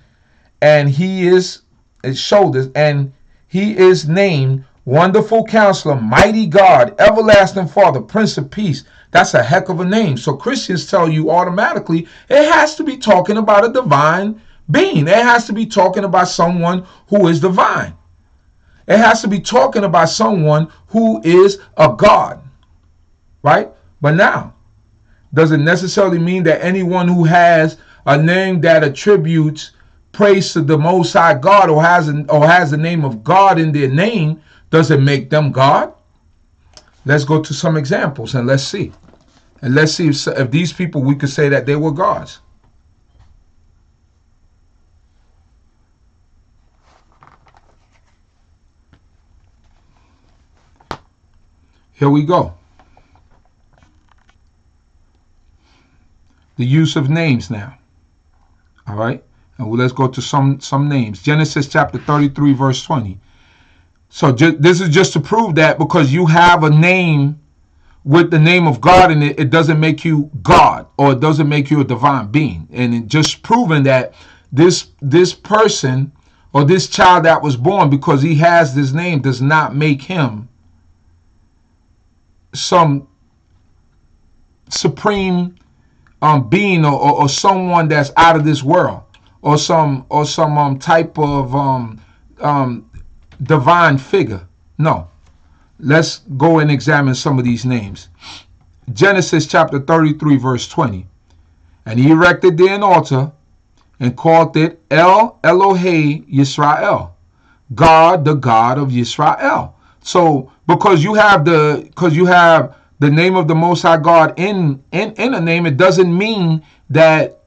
and he is his shoulders, and he is named Wonderful Counselor, Mighty God, Everlasting Father, Prince of Peace. That's a heck of a name. So Christians tell you automatically it has to be talking about a divine being. It has to be talking about someone who is divine. It has to be talking about someone who is a God, right? But now, does it necessarily mean that anyone who has a name that attributes prays to the Most High God or has the name of God in their name, does it make them God? Let's go to some examples and let's see. And let's see if these people, we could say that they were gods. Here we go. The use of names now. All right. And let's go to some names. Genesis chapter 33, verse 20. So this is just to prove that because you have a name with the name of God in it, it doesn't make you God, or it doesn't make you a divine being. And it just proving that this person or this child that was born, because he has this name, does not make him some supreme being or someone that's out of this world, or some type of divine figure. No. Let's go and examine some of these names. Genesis chapter 33, verse 20. And he erected there an altar and called it El Elohe Yisrael, God, the God of Yisrael. So because you have the name of the Most High God in a name, it doesn't mean that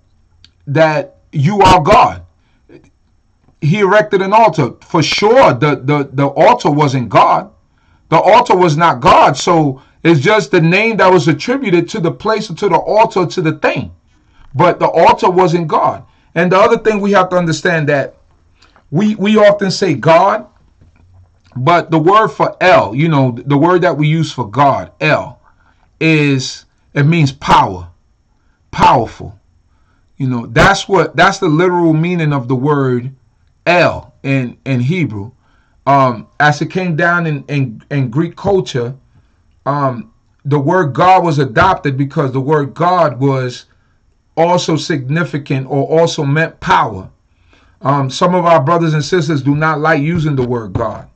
you are God. He erected an altar. For sure, the altar wasn't God. The altar was not God. So it's just the name that was attributed to the place, or to the altar, to the thing. But the altar wasn't God. And the other thing we have to understand, that we often say God, but the word for El, the word that we use for God, El, it means power, powerful. That's the literal meaning of the word El in Hebrew. As it came down in Greek culture, the word God was adopted because the word God was also significant, or also meant power. Some of our brothers and sisters do not like using the word God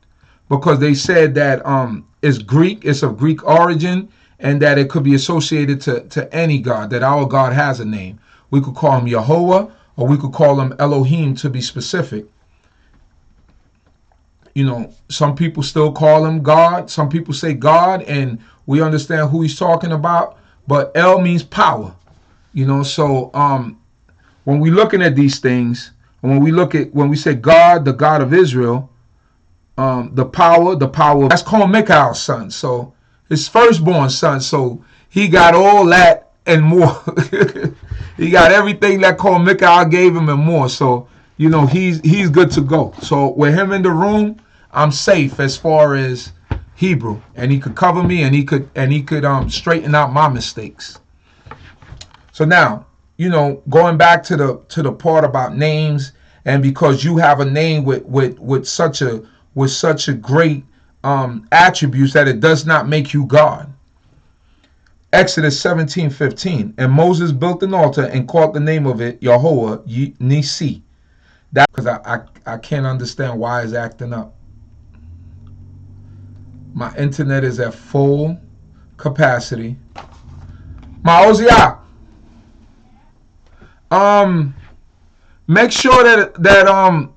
because they said that it's Greek, it's of Greek origin, and that it could be associated to any God, that our God has a name. We could call him Yehovah, or we could call him Elohim to be specific. Some people still call him God. Some people say God, and we understand who he's talking about. But El means power. So when we're looking at these things, and when we say God, the God of Israel, the power, that's CHOKMAH's son. So his firstborn son. So he got all that and more. He got everything that CHOKMAH gave him and more. So he's good to go. So with him in the room, I'm safe as far as Hebrew, and he could cover me, and he could straighten out my mistakes. So now, going back to the part about names, and because you have a name with such a great attributes, that it does not make you God. Exodus 17:15. And Moses built an altar and called the name of it Yahweh Nisi. That because I can't understand why it's acting up. My internet is at full capacity. My Ozia. Make sure that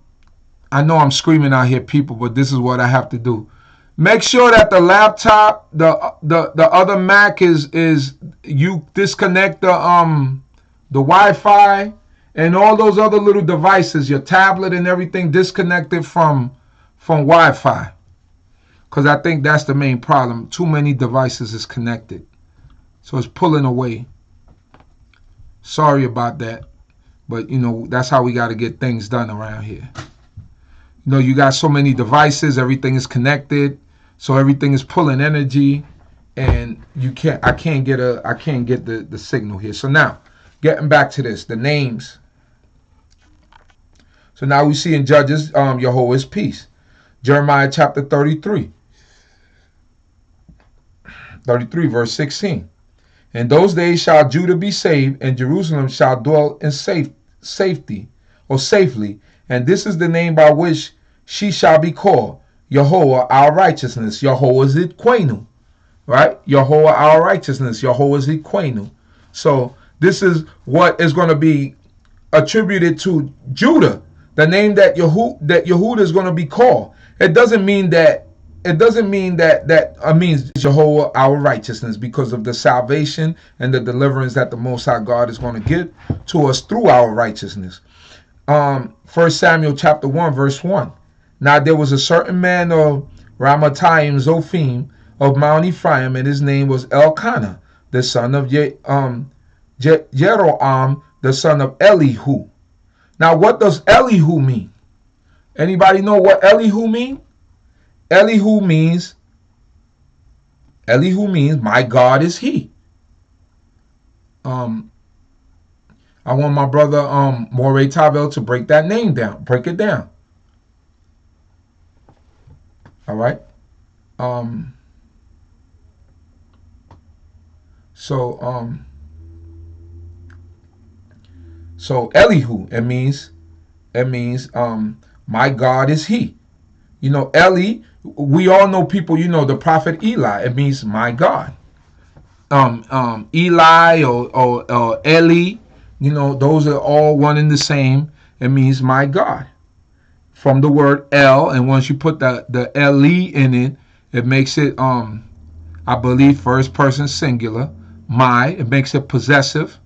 I know I'm screaming out here, people, but this is what I have to do. Make sure that the laptop, the other Mac is you disconnect the Wi-Fi and all those other little devices, your tablet and everything, disconnected from Wi-Fi. Because I think that's the main problem. Too many devices is connected. So it's pulling away. Sorry about that. But, that's how we got to get things done around here. You got so many devices. Everything is connected. So everything is pulling energy. And I can't get the signal here. So now, getting back to this. The names. So now we see in Judges, Yahweh's peace. Jeremiah chapter 33. 33 verse 16. In those days shall Judah be saved, and Jerusalem shall dwell in safety or safely. And this is the name by which she shall be called, Yahweh our righteousness. Yahweh Zidquenu. Right? Yahweh our righteousness. Yahweh Zidquenu. So this is what is going to be attributed to Judah. The name that Yehuda is going to be called. It doesn't mean that means Jehovah our righteousness, because of the salvation and the deliverance that the Most High God is going to give to us through our righteousness. 1 Samuel chapter 1 verse 1. Now there was a certain man of Ramathaim Zophim of Mount Ephraim, and his name was Elkanah, the son of Jeroam, the son of Elihu. Now what does Elihu mean? Anybody know what Elihu means? Elihu means my God is he. I want my brother Moray Tavel to break that name down. Break it down. All right. So Elihu, it means my God is he. You know, Eli, we all know people, you know, the prophet Eli, it means my God. Eli or Eli, you know, those are all one and the same. It means my God. From the word El, and once you put the Eli in it, it makes it I believe first person singular. It makes it possessive.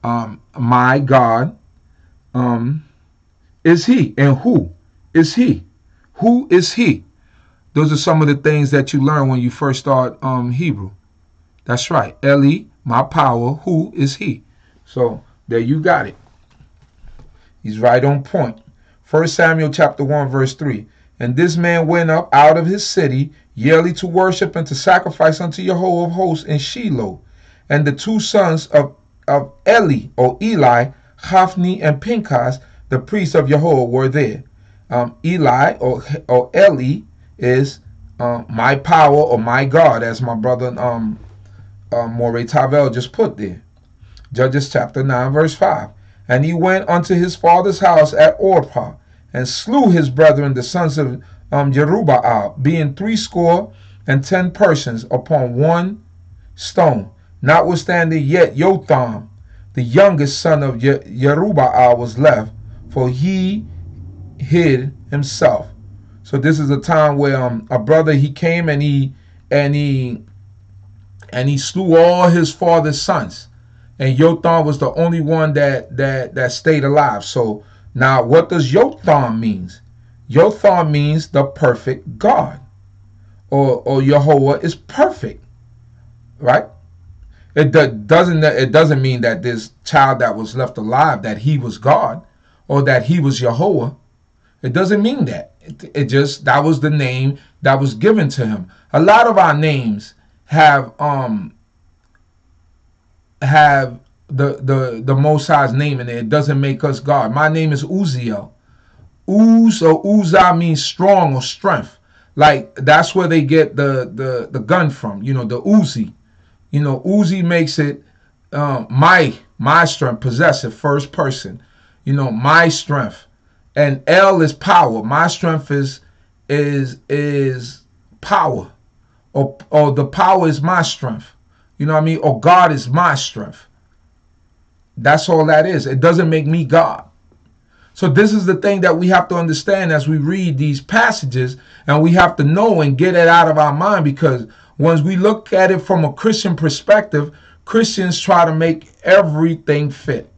My God is he. And who is he? Who is he? Those are some of the things that you learn when you first start Hebrew. That's right. Eli, my power. Who is he? So there you got it. He's right on point. 1 Samuel chapter 1 verse 3. And this man went up out of his city yearly to worship and to sacrifice unto Jehovah of hosts in Shiloh. And the two sons of Eli or Eli, Hophni and Pinchas, the priests of Jehovah, were there. Eli or Eli is my power or my God, as my brother Moray Tavel just put there. Judges chapter 9 verse 5. And he went unto his father's house at Orpah, and slew his brethren the sons of Jerubbaal, being 70 persons upon one stone. Notwithstanding yet Jotham, the youngest son of Jerubbaal, was left, for he hid himself. So this is a time where a brother, he came and he slew all his father's sons, and Jotham was the only one that stayed alive. So now what does Jotham means? Jotham means the perfect God, or Jehovah is perfect, right? It doesn't mean that this child that was left alive, that he was God or that he was Jehovah. It doesn't mean that. It just, that was the name that was given to him. A lot of our names have the Most High's name in it. It doesn't make us God. My name is Uziel. Uz or Uzzah means strong or strength. Like that's where they get the gun from. You know, the Uzi. You know, Uzi makes it my strength, possessive, first person. You know, my strength. And El is power. My strength is power. Or the power is my strength. You know what I mean? Or God is my strength. That's all that is. It doesn't make me God. So this is the thing that we have to understand as we read these passages, and we have to know and get it out of our mind, because once we look at it from a Christian perspective, Christians try to make everything fit.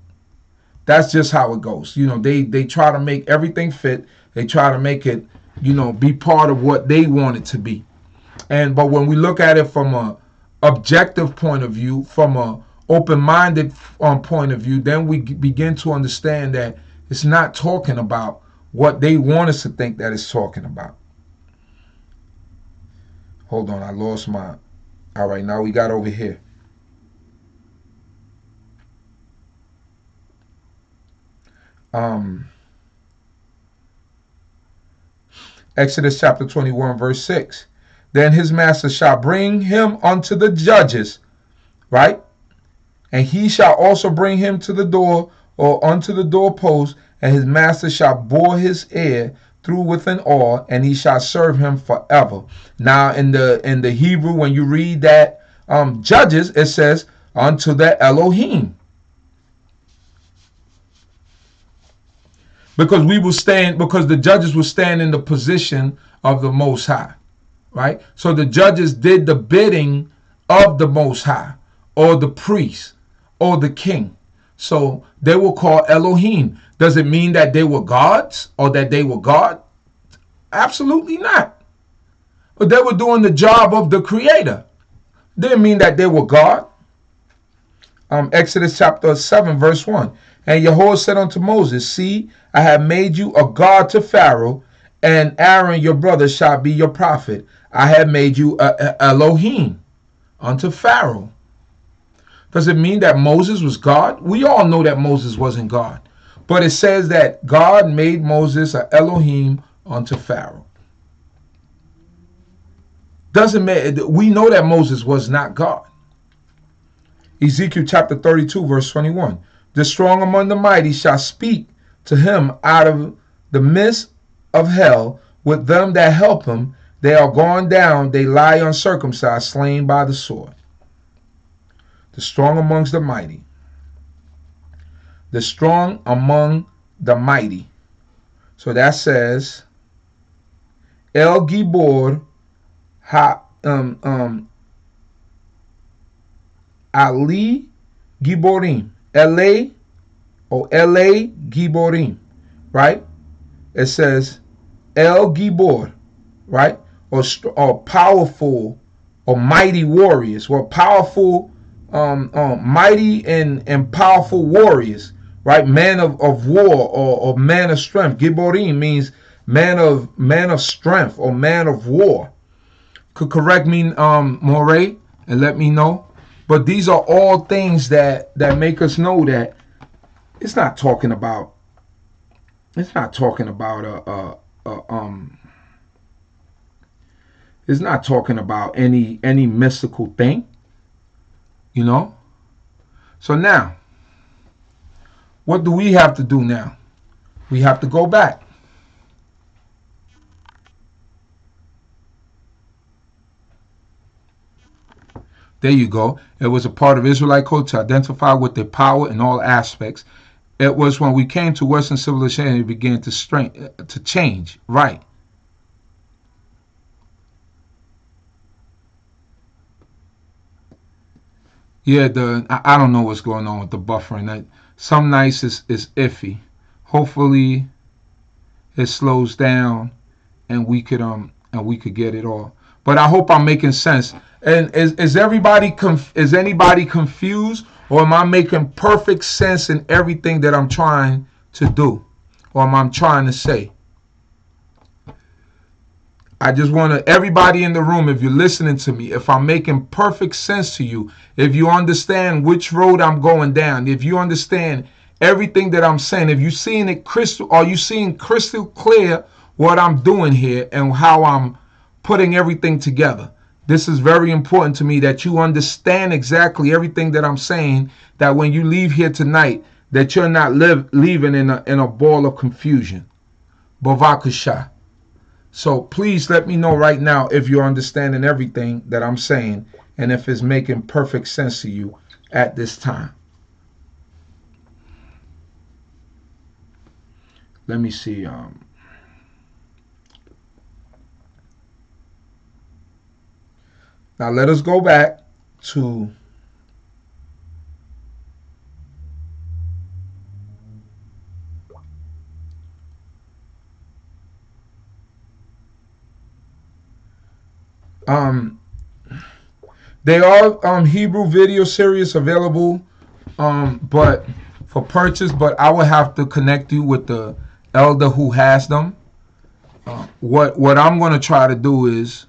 That's just how it goes. You know, they try to make everything fit. They try to make it, you know, be part of what they want it to be. But when we look at it from a objective point of view, from a open-minded point of view, then we begin to understand that it's not talking about what they want us to think that it's talking about. Hold on, I lost my... All right, now we got over here. Exodus chapter 21, verse 6. Then his master shall bring him unto the judges, right? And he shall also bring him to the door, or unto the doorpost, and his master shall bore his ear through with an awl, and he shall serve him forever. Now in the Hebrew, when you read that Judges, it says unto the Elohim. because the judges would stand in the position of the Most High, right? So the judges did the bidding of the Most High, or the priest, or the king. So they were called Elohim. Does it mean that they were gods or that they were God? Absolutely not. But they were doing the job of the Creator. Didn't mean that they were God. Exodus chapter 7, verse 1. And Yahweh said unto Moses, see, I have made you a god to Pharaoh, and Aaron your brother shall be your prophet. I have made you a Elohim unto Pharaoh. Does it mean that Moses was God? We all know that Moses wasn't God. But it says that God made Moses a Elohim unto Pharaoh. Doesn't matter. We know that Moses was not God. Ezekiel chapter 32, verse 21. The strong among the mighty shall speak to him out of the midst of hell with them that help him. They are gone down, they lie uncircumcised, slain by the sword. The strong amongst the mighty. The strong among the mighty. So that says, El Gibor Ha Ali Giborim. LA or LA Giborim. Right? It says El Gibor. Right? Or powerful or mighty warriors. Well, powerful, mighty and powerful warriors. Right? Man of war or man of strength. Giborim means man of strength or man of war. Could correct me, Moray, and let me know. But these are all things that make us know that it's not talking about. It's not talking about it's not talking about any mystical thing, you know. So now, what do we have to do now? We have to go back. There you go. It was a part of Israelite code to identify with their power in all aspects. It was when we came to Western civilization it began to change. Right. Yeah, I don't know what's going on with the buffering. Some nights is iffy. Hopefully it slows down and we could get it all. But I hope I'm making sense. And is anybody confused, or am I making perfect sense in everything that I'm trying to do, or am I trying to say? I just want everybody in the room, if you're listening to me, if I'm making perfect sense to you, if you understand which road I'm going down, if you understand everything that I'm saying, if you're seeing it crystal clear what I'm doing here and how I'm putting everything together. This is very important to me that you understand exactly everything that I'm saying, that when you leave here tonight, that you're not leaving in a ball of confusion. Bavakasha. So please let me know right now if you're understanding everything that I'm saying and if it's making perfect sense to you at this time. Let me see. Now let us go back to they are Hebrew video series available but for purchase, but I will have to connect you with the elder who has them. What I'm going to try to do is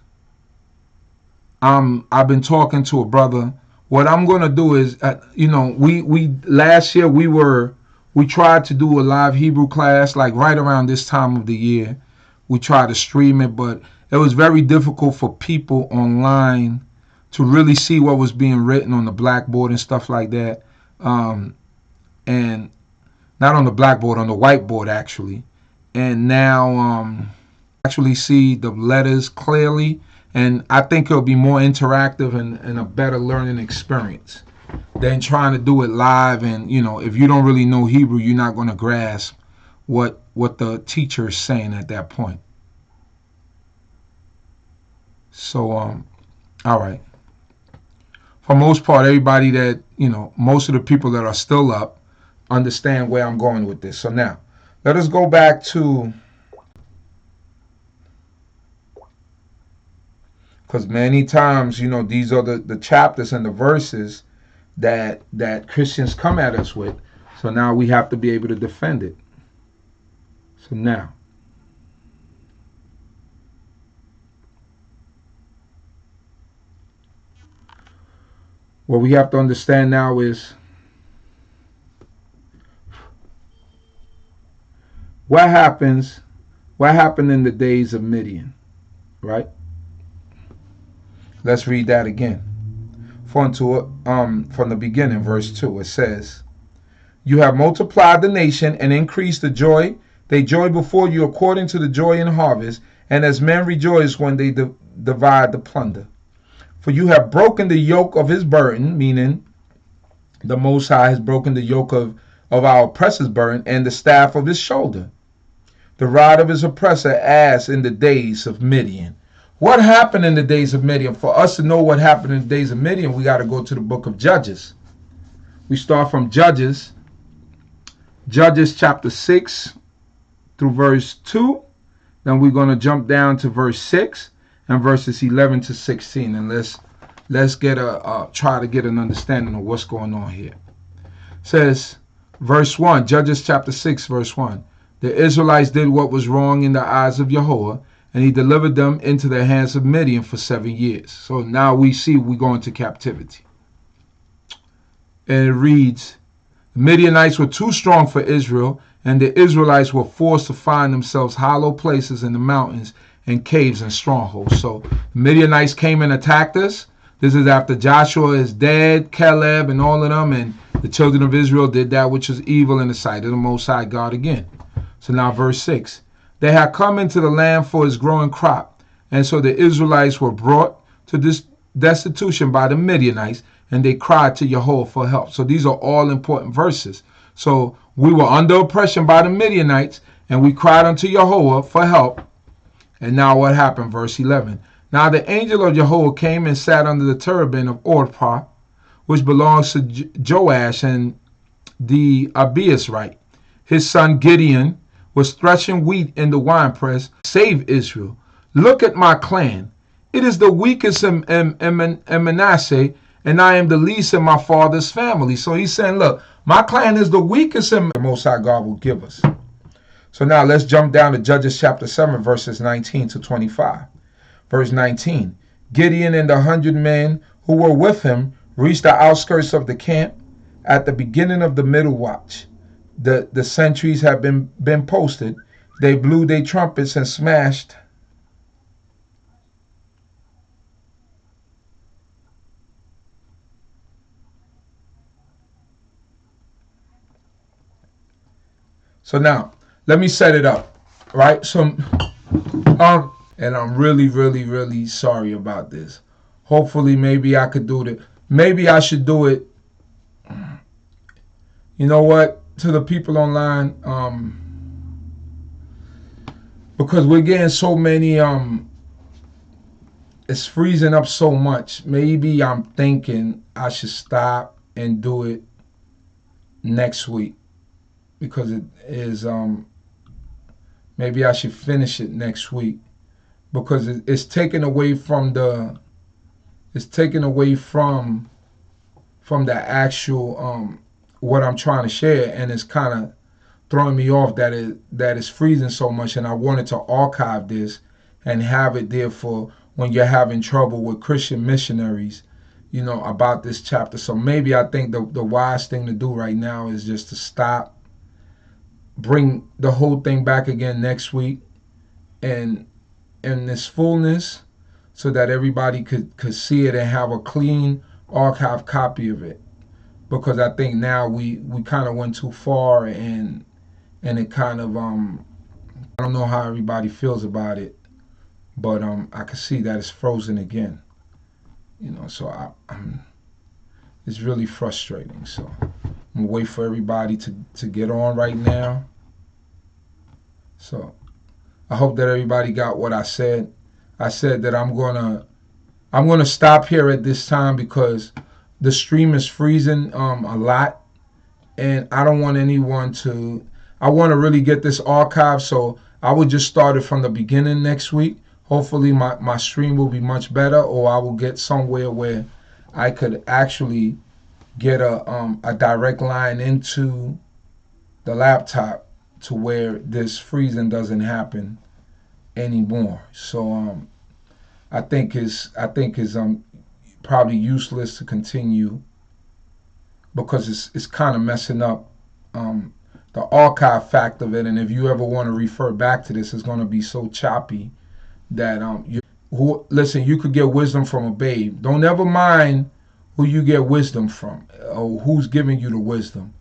I've been talking to a brother. What I'm going to do is we last year we tried to do a live Hebrew class like right around this time of the year. We tried to stream it, but it was very difficult for people online to really see what was being written on the blackboard and stuff like that. And not on the blackboard, on the whiteboard actually. And now actually see the letters clearly. And I think it'll be more interactive and a better learning experience than trying to do it live. And, if you don't really know Hebrew, you're not going to grasp what what the teacher is saying at that point. So all right. For most part, everybody that, most of the people that are still up understand where I'm going with this. So now, let us go back to, because many times, these are the chapters and the verses that Christians come at us with. So now we have to be able to defend it. So now, what we have to understand now is what happened in the days of Midian, right? Let's read that again. From the beginning, verse 2, it says, "You have multiplied the nation and increased the joy. They joy before you according to the joy in harvest, and as men rejoice when they divide the plunder. For you have broken the yoke of his burden," meaning the Most High has broken the yoke of our oppressor's burden, "and the staff of his shoulder, the rod of his oppressor, as in the days of Midian." What happened in the days of Midian? For us to know what happened in the days of Midian, we got to go to the book of Judges. We start from Judges chapter 6 through verse 2. Then we're going to jump down to verse 6 and verses 11 to 16. And let's get try to get an understanding of what's going on here. It says, verse 1, Judges chapter 6, verse 1. "The Israelites did what was wrong in the eyes of Yahweh, and he delivered them into the hands of Midian for 7 years." So now we see we go into captivity. And it reads, "The Midianites were too strong for Israel, and the Israelites were forced to find themselves hollow places in the mountains and caves and strongholds." So the Midianites came and attacked us. This is after Joshua is dead, Caleb and all of them, and the children of Israel did that which was evil in the sight of the Most High God again. So now verse 6. "They had come into the land for its growing crop, and so the Israelites were brought to this destitution by the Midianites, and they cried to Yahweh for help." So these are all important verses. So we were under oppression by the Midianites, and we cried unto Yahweh for help. And now what happened? Verse 11. "Now the angel of Yahweh came and sat under the terebinth of Orpah, which belongs to Joash and the Abiezrite. His son Gideon was threshing wheat in the winepress. Save Israel. Look at my clan. It is the weakest in Manasseh, and I am the least in my father's family." So he's saying, look, my clan is the weakest in the Most High God will give us. So now let's jump down to Judges chapter 7, verses 19 to 25. Verse 19. "Gideon and the 100 men who were with him reached the outskirts of the camp at the beginning of the middle watch. The sentries had been posted. They blew their trumpets and smashed So now, let me set it up, right? So, and I'm really, really, really sorry about this. Hopefully, maybe I could do it. Maybe I should do it. You know what? To the people online, because we're getting so many, it's freezing up so much. Maybe I'm thinking I should stop and do it next week, because it is, maybe I should finish it next week, because it's taken away from the, from the actual, what I'm trying to share, and it's kind of throwing me off that it's freezing so much. And I wanted to archive this and have it there for when you're having trouble with Christian missionaries, you know, about this chapter. So maybe I think the wise thing to do right now is just to stop, bring the whole thing back again next week, and in this fullness, so that everybody could see it and have a clean archive copy of it. Because I think now we kind of went too far, and it kind of, I don't know how everybody feels about it, but I can see that it's frozen again. You know, so I'm it's really frustrating. So I'm gonna wait for everybody to get on right now. So I hope that everybody got what I said. I said that I'm gonna stop here at this time because the stream is freezing a lot, and I don't want anyone to. I want to really get this archived, so I would just start it from the beginning next week. Hopefully, my stream will be much better, or I will get somewhere where I could actually get a direct line into the laptop to where this freezing doesn't happen anymore. So I think is probably useless to continue because it's kind of messing up the archive fact of it. And if you ever want to refer back to this, it's going to be so choppy that listen, you could get wisdom from a babe. Don't ever mind who you get wisdom from or who's giving you the wisdom.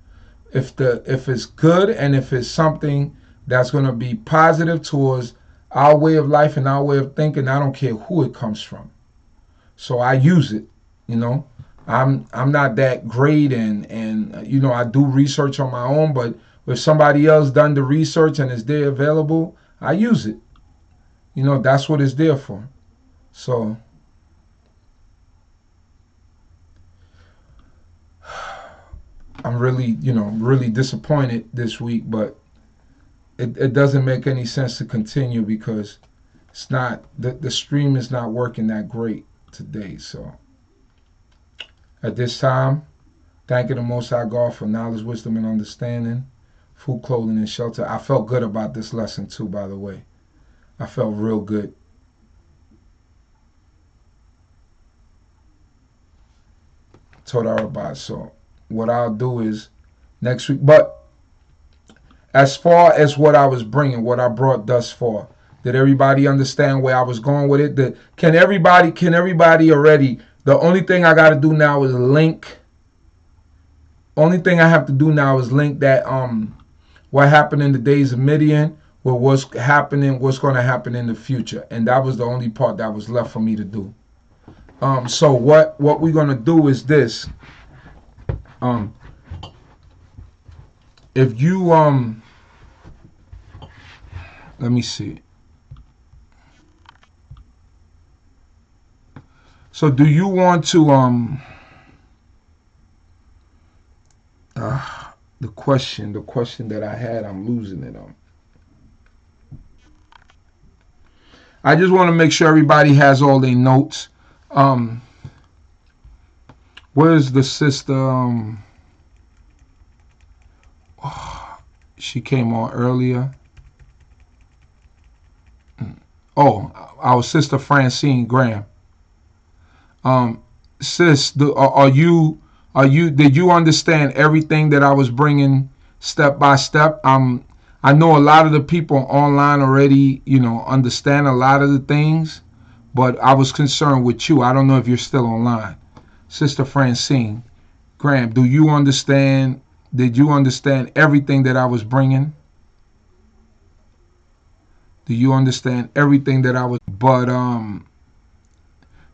If it's good and if it's something that's going to be positive towards our way of life and our way of thinking, I don't care who it comes from. So I use it, you know. I'm not that great and you know, I do research on my own, but if somebody else done the research and it's there available, I use it. You know, that's what it's there for. So I'm really, you know, really disappointed this week, but it doesn't make any sense to continue because it's not the stream is not working that great today. So at this time, thanking the Most High God for knowledge, wisdom, and understanding, food, clothing, and shelter. I felt good about this lesson too, by the way. I felt real good. Torah. So what I'll do is next week. But as far as what I was bringing, what I brought thus far, did everybody understand where I was going with it? Can everybody already? The only thing I got to do now is link. Only thing I have to do now is link that what happened in the days of Midian with what's going to happen in the future, and that was the only part that was left for me to do. So what we're gonna do is this. If you let me see. So do you want to the question that I had, I'm losing it on. I just want to make sure everybody has all their notes. Where's the sister? She came on earlier. Oh, our sister Francine Graham. Sis, did you understand everything that I was bringing step by step? I know a lot of the people online already, you know, understand a lot of the things, but I was concerned with you. I don't know if you're still online. Sister Francine Graham, did you understand everything that I was bringing? Do you understand everything that I was? But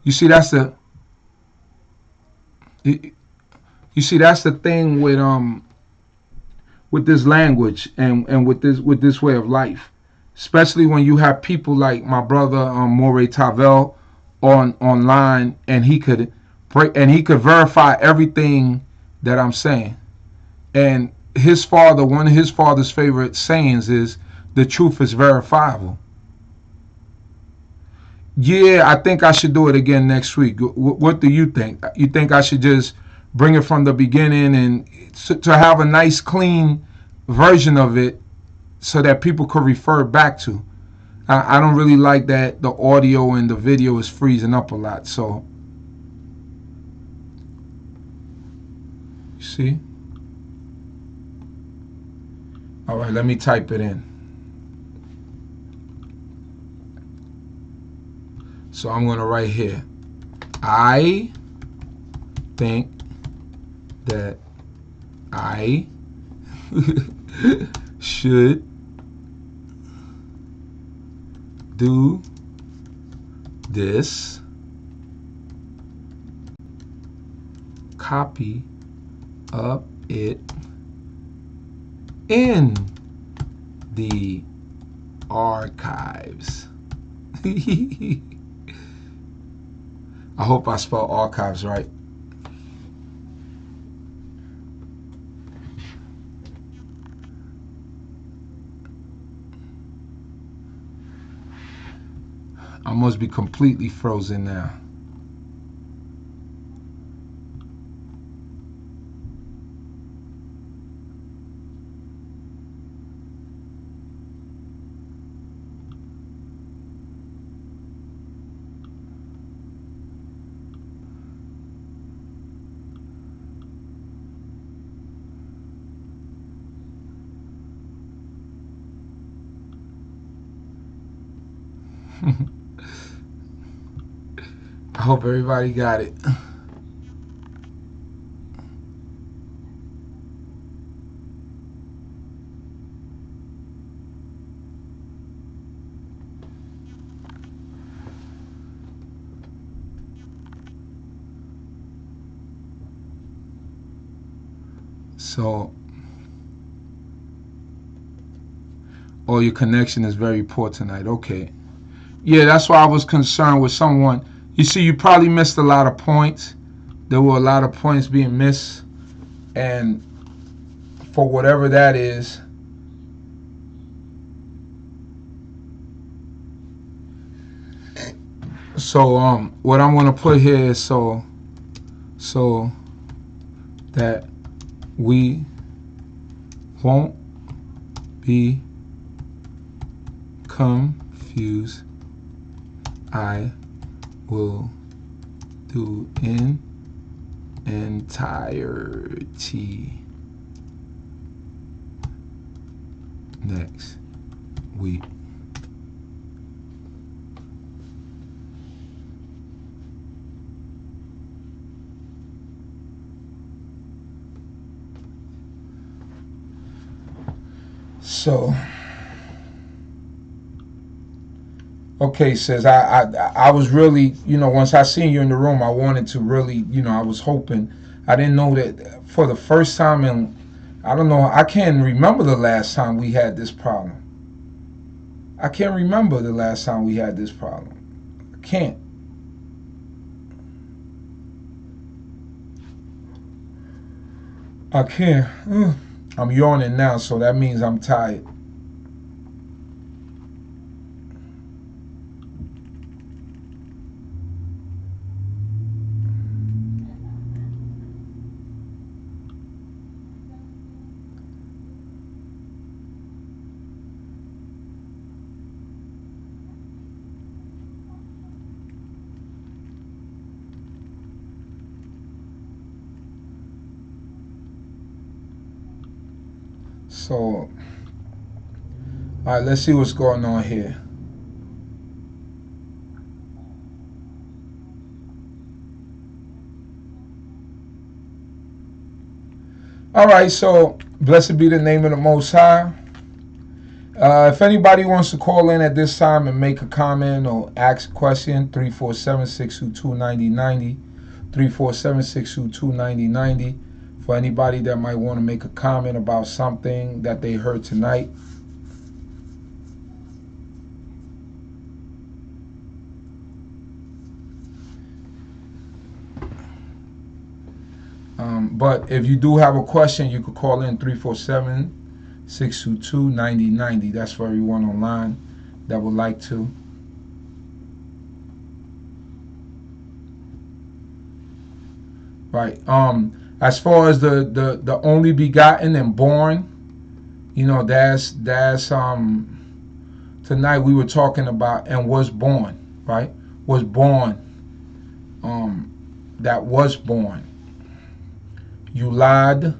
you see, that's the thing with this language and with this way of life, especially when you have people like my brother Morey Tavel online, and he could verify everything that I'm saying. And one of his father's favorite sayings is, the truth is verifiable. Yeah, I think I should do it again next week. What do you think? You think I should just bring it from the beginning and to have a nice, clean version of it so that people could refer back to? I don't really like that the audio and the video is freezing up a lot. So, you see? All right, let me type it in. So I'm going to write here. I think that I should do this. Copy up it in the archives. I hope I spelled archives right. I must be completely frozen now. I hope everybody got it. So, oh, your connection is very poor tonight. Okay. Yeah, that's why I was concerned with someone. You see, you probably missed a lot of points. There were a lot of points being missed. And for whatever that is, so what I'm going to put here is so that we won't be confused, I will do in entirety next week. So, okay, says I was really, once I seen you in the room, I wanted to really, I was hoping. I didn't know that for the first time in, I don't know, I can't remember the last time we had this problem. I can't remember the last time we had this problem. I can't. I can't. I'm yawning now, so that means I'm tired. So, all right, let's see what's going on here. All right, so blessed be the name of the Most High. If anybody wants to call in at this time and make a comment or ask a question, 347-622-9090, 347-622-9090. For anybody that might want to make a comment about something that they heard tonight. But if you do have a question, you could call in 347-622-9090. That's for everyone online that would like to. Right. As far as the only begotten and born, that's tonight we were talking about and was born, right? Was born. That was born. Yulad,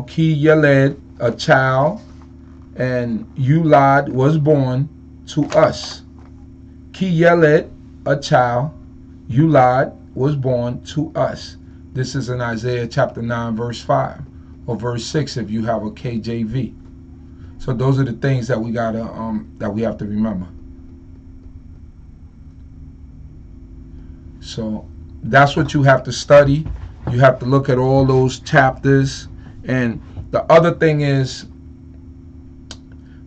Ki Yeled, a child, and Yulad was born to us. Ki Yeled, a child, Yulad was born to us. This is in Isaiah chapter 9, verse 5, or verse 6 if you have a KJV. So those are the things that we gotta that we have to remember. So that's what you have to study. You have to look at all those chapters. And the other thing is,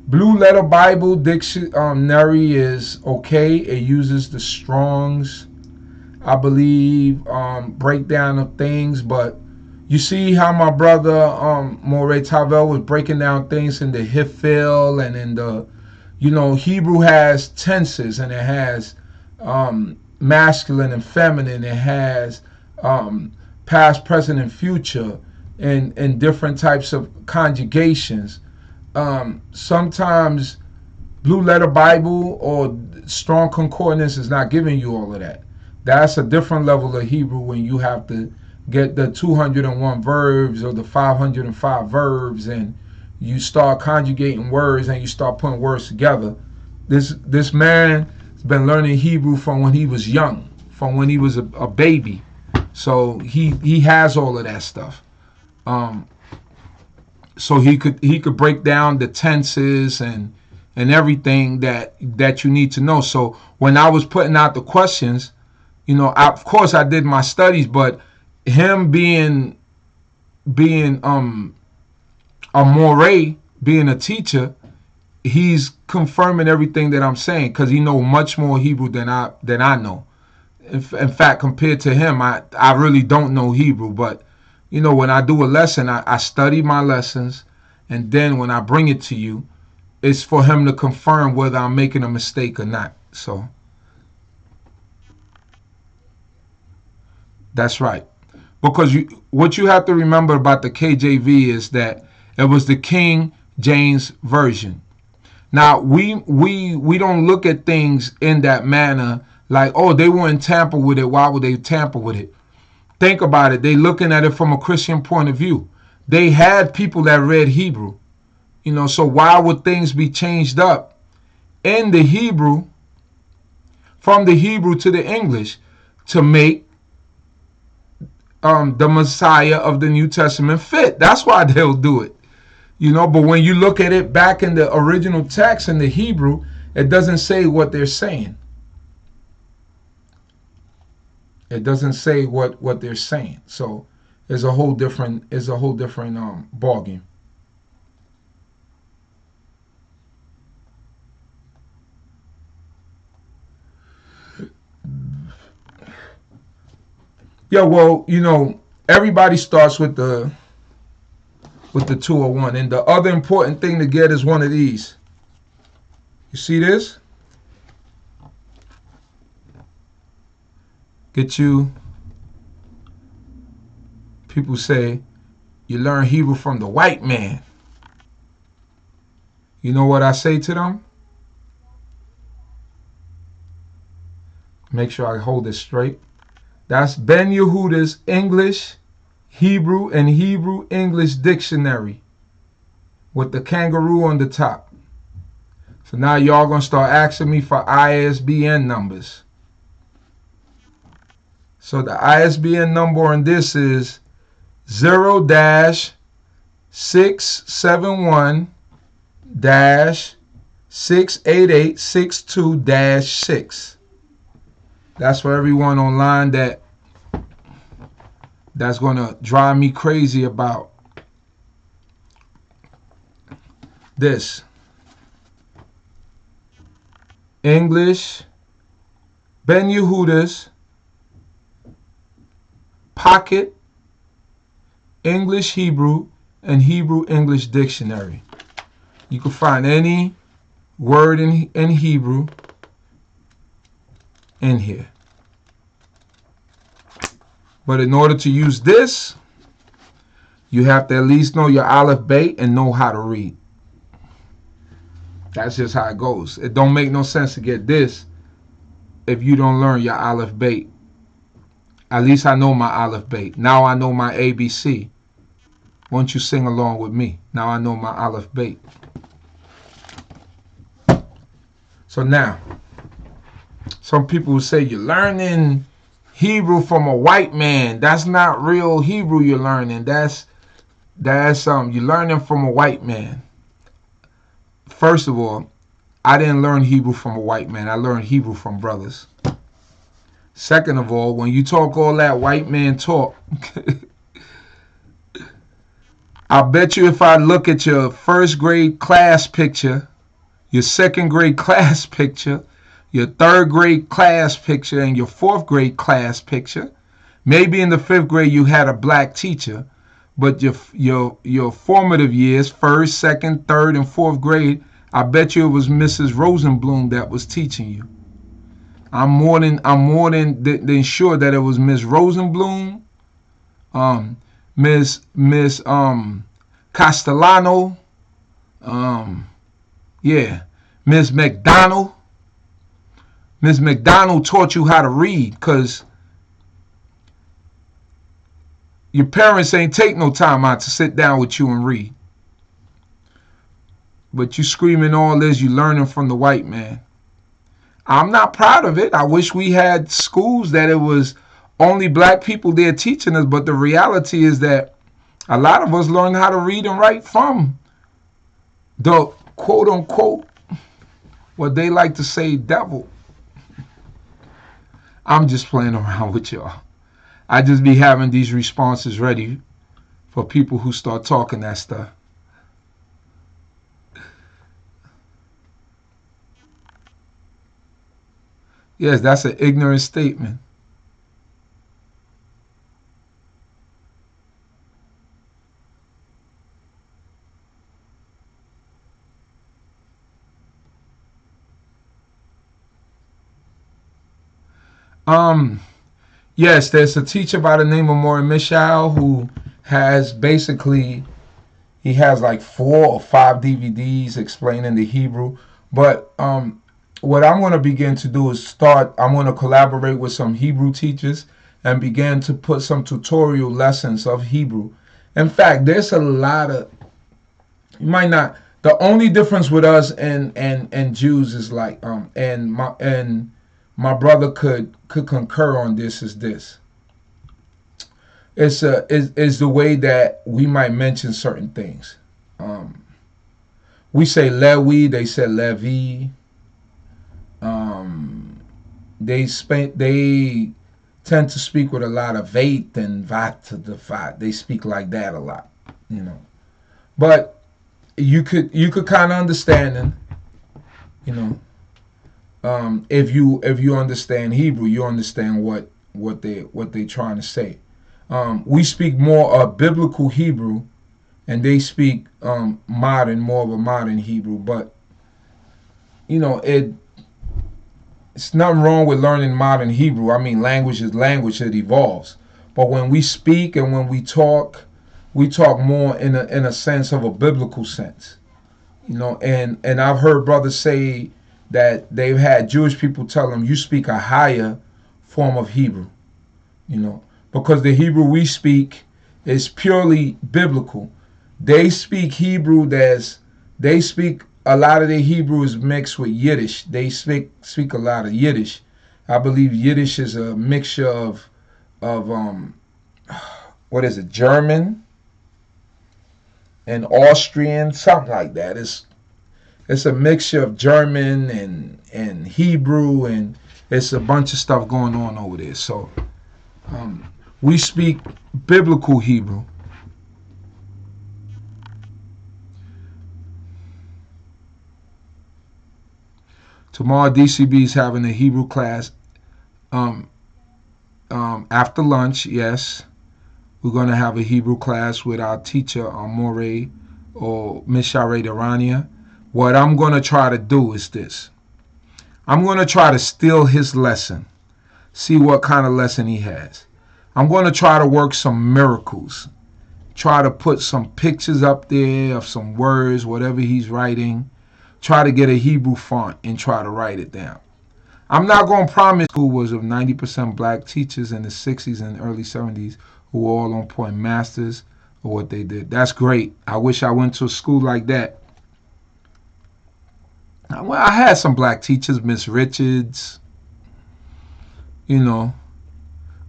Blue Letter Bible Dictionary is okay. It uses the Strong's, I believe, breakdown of things. But you see how my brother Morey Tavel was breaking down things in the Hifil and in the, Hebrew has tenses, and it has masculine and feminine. It has past, present, and future, and different types of conjugations. Sometimes Blue Letter Bible or Strong Concordance is not giving you all of that. That's a different level of Hebrew when you have to get the 201 verbs or the 505 verbs, and you start conjugating words and you start putting words together. This man has been learning Hebrew from when he was young, from when he was a baby. So he has all of that stuff. So he could break down the tenses and everything that you need to know. So when I was putting out the questions, of course I did my studies, but him being a moray, being a teacher, he's confirming everything that I'm saying, because he knows much more Hebrew than I know. In fact, compared to him, I really don't know Hebrew. But when I do a lesson, I study my lessons, and then when I bring it to you, it's for him to confirm whether I'm making a mistake or not. So that's right. Because what you have to remember about the KJV is that it was the King James Version. Now, we don't look at things in that manner, like, oh, they wouldn't tamper with it. Why would they tamper with it? Think about it. They looking at it from a Christian point of view. They had people that read Hebrew. So why would things be changed up in the Hebrew, from the Hebrew to the English, to make the Messiah of the New Testament fit? That's why they'll do it. But when you look at it back in the original text in the Hebrew, it doesn't say what they're saying. It doesn't say what they're saying. So it's a whole different ballgame. Yeah, well, everybody starts with the 201, and the other important thing to get is one of these. You see this? Get you. People say you learn Hebrew from the white man. You know what I say to them? Make sure I hold it straight. That's Ben Yehuda's English, Hebrew, and Hebrew English dictionary with the kangaroo on the top. So now y'all gonna start asking me for ISBN numbers. So the ISBN number on this is 0-671-68862-6. That's for everyone online that's going to drive me crazy about this. English, Ben Yehuda's Pocket English Hebrew and Hebrew English Dictionary. You can find any word in Hebrew in here. But in order to use this, you have to at least know your Aleph Bet and know how to read. That's just how it goes. It don't make no sense to get this if you don't learn your Aleph Bet. At least I know my Aleph Bet. Now I know my ABC. Won't you sing along with me? Now I know my Aleph Bet. So now, some people will say you're learning Hebrew from a white man. That's not real Hebrew you're learning. That's you're learning from a white man. First of all, I didn't learn Hebrew from a white man. I learned Hebrew from brothers. Second of all, when you talk all that white man talk, I bet you if I look at your first grade class picture your second grade class picture, your third grade class picture, and your fourth grade class picture. Maybe in the fifth grade you had a black teacher, but your formative years, first, second, third, and fourth grade, I bet you it was Mrs. Rosenblum that was teaching you. I'm more than sure that it was Miss Rosenblum, Miss Castellano, Miss McDonald. Miss McDonald taught you how to read, because your parents ain't take no time out to sit down with you and read. But you screaming all this, you learning from the white man. I'm not proud of it. I wish we had schools that it was only black people there teaching us, but the reality is that a lot of us learn how to read and write from the quote unquote, what they like to say, devil. I'm just playing around with y'all. I just be having these responses ready for people who start talking that stuff. Yes, that's an ignorant statement. Yes, there's a teacher by the name of Maury Michel who has basically, he has like 4 or 5 DVDs explaining the Hebrew. But what I'm going to begin to do is I'm going to collaborate with some Hebrew teachers and begin to put some tutorial lessons of Hebrew. In fact, there's a lot of, you might not, the only difference with us and Jews is like, and my brother could concur on this, is this. It's the way that we might mention certain things. We say Lewi, they say Levi. They tend to speak with a lot of vait and vat to the vat. They speak like that a lot, you know. But you could kind of understand them, you know. If you understand Hebrew, you understand what they trying to say. We speak more of biblical Hebrew, and they speak modern, more of a modern Hebrew. But you know, it's nothing wrong with learning modern Hebrew. I mean, language is language; it evolves. But when we speak and when we talk more in a sense of a biblical sense, you know. And I've heard brothers say that they've had Jewish people tell them, you speak a higher form of Hebrew, you know, because the Hebrew we speak is purely biblical. They speak Hebrew a lot of their Hebrew is mixed with Yiddish. They speak a lot of Yiddish. I believe Yiddish is a mixture of what is it, German and Austrian, something like that. It's a mixture of German and Hebrew, and it's a bunch of stuff going on over there. So we speak biblical Hebrew. Tomorrow D.C.B. is having a Hebrew class after lunch. Yes, we're going to have a Hebrew class with our teacher, Morey, or Miss Sharei Irania. What I'm going to try to do is this. I'm going to try to steal his lesson, see what kind of lesson he has. I'm going to try to work some miracles, try to put some pictures up there of some words, whatever he's writing, try to get a Hebrew font and try to write it down. I'm not going to promise who was of 90% black teachers in the 60s and early 70s who were all on point masters of what they did. That's great. I wish I went to a school like that. Well, I had some black teachers, Miss Richards, you know,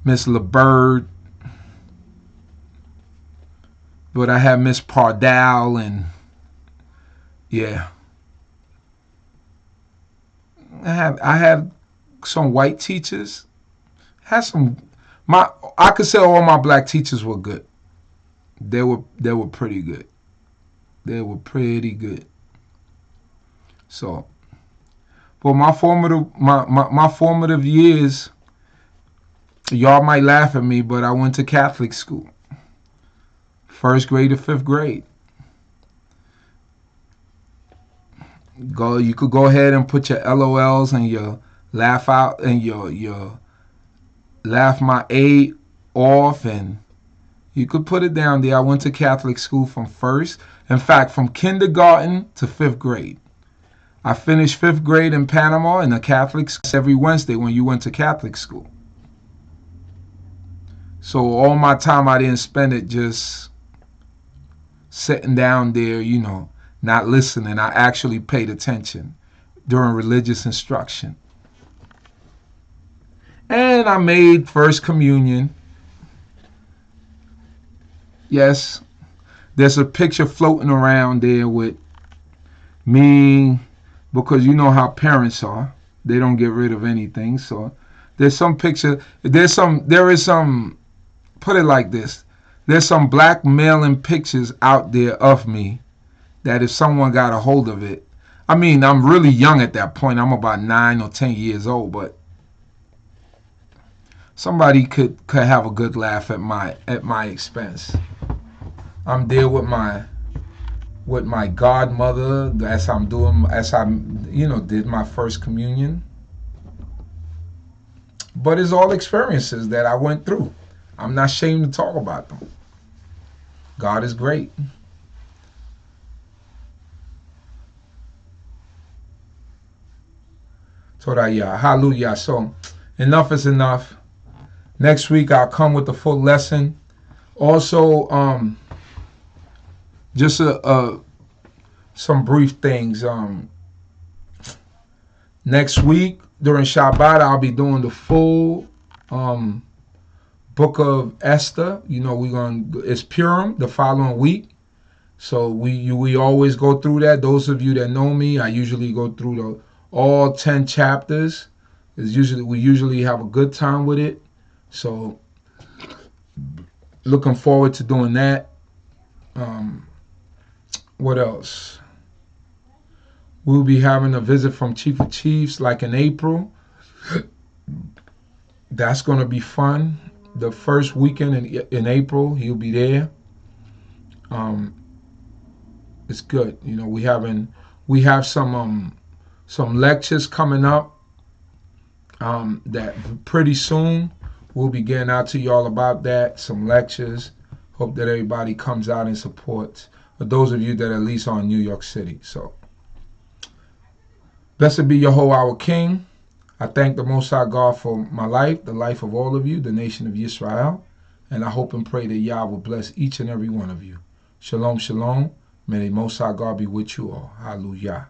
Miss LeBird, but I had Miss Pardal, and yeah. I had some white teachers. I could say all my black teachers were good. They were pretty good. They were pretty good. So, but my formative years, y'all might laugh at me, but I went to Catholic school, 1st grade to 5th grade. You could go ahead and put your LOLs and your laugh out and your laugh my A off, and you could put it down there. I went to Catholic school from from kindergarten to 5th grade. I finished 5th grade in Panama in a Catholic school every Wednesday when you went to Catholic school. So all my time I didn't spend it just sitting down there, not listening. I actually paid attention during religious instruction. And I made First Communion. Yes, there's a picture floating around there with me, because you know how parents are. They don't get rid of anything. So there's some picture. Put it like this. There's some blackmailing pictures out there of me that if someone got a hold of it, I mean, I'm really young at that point. I'm about 9 or 10 years old, but somebody could have a good laugh at my expense. I'm there with my godmother as I did my First Communion. But it's all experiences that I went through. I'm not ashamed to talk about them. God is great. Torah YAH. Hallelujah. So enough is enough. Next week I'll come with the full lesson. Also, just some brief things. Next week during Shabbat I'll be doing the full book of Esther. It's Purim the following week. So we always go through that. Those of you that know me, I usually go through all 10 chapters. We usually have a good time with it. So looking forward to doing that. What else? We'll be having a visit from Chief of Chiefs like in April. That's going to be fun. The first weekend in April, he'll be there. It's good. We have some lectures coming up that pretty soon we'll be getting out to y'all about that. Some lectures. Hope that everybody comes out and supports. For those of you that are at least on New York City. So, blessed be Yehovah our King. I thank the Most High God for my life, the life of all of you, the nation of Yisrael. And I hope and pray that Yah will bless each and every one of you. Shalom, shalom. May the Most High God be with you all. Hallelujah.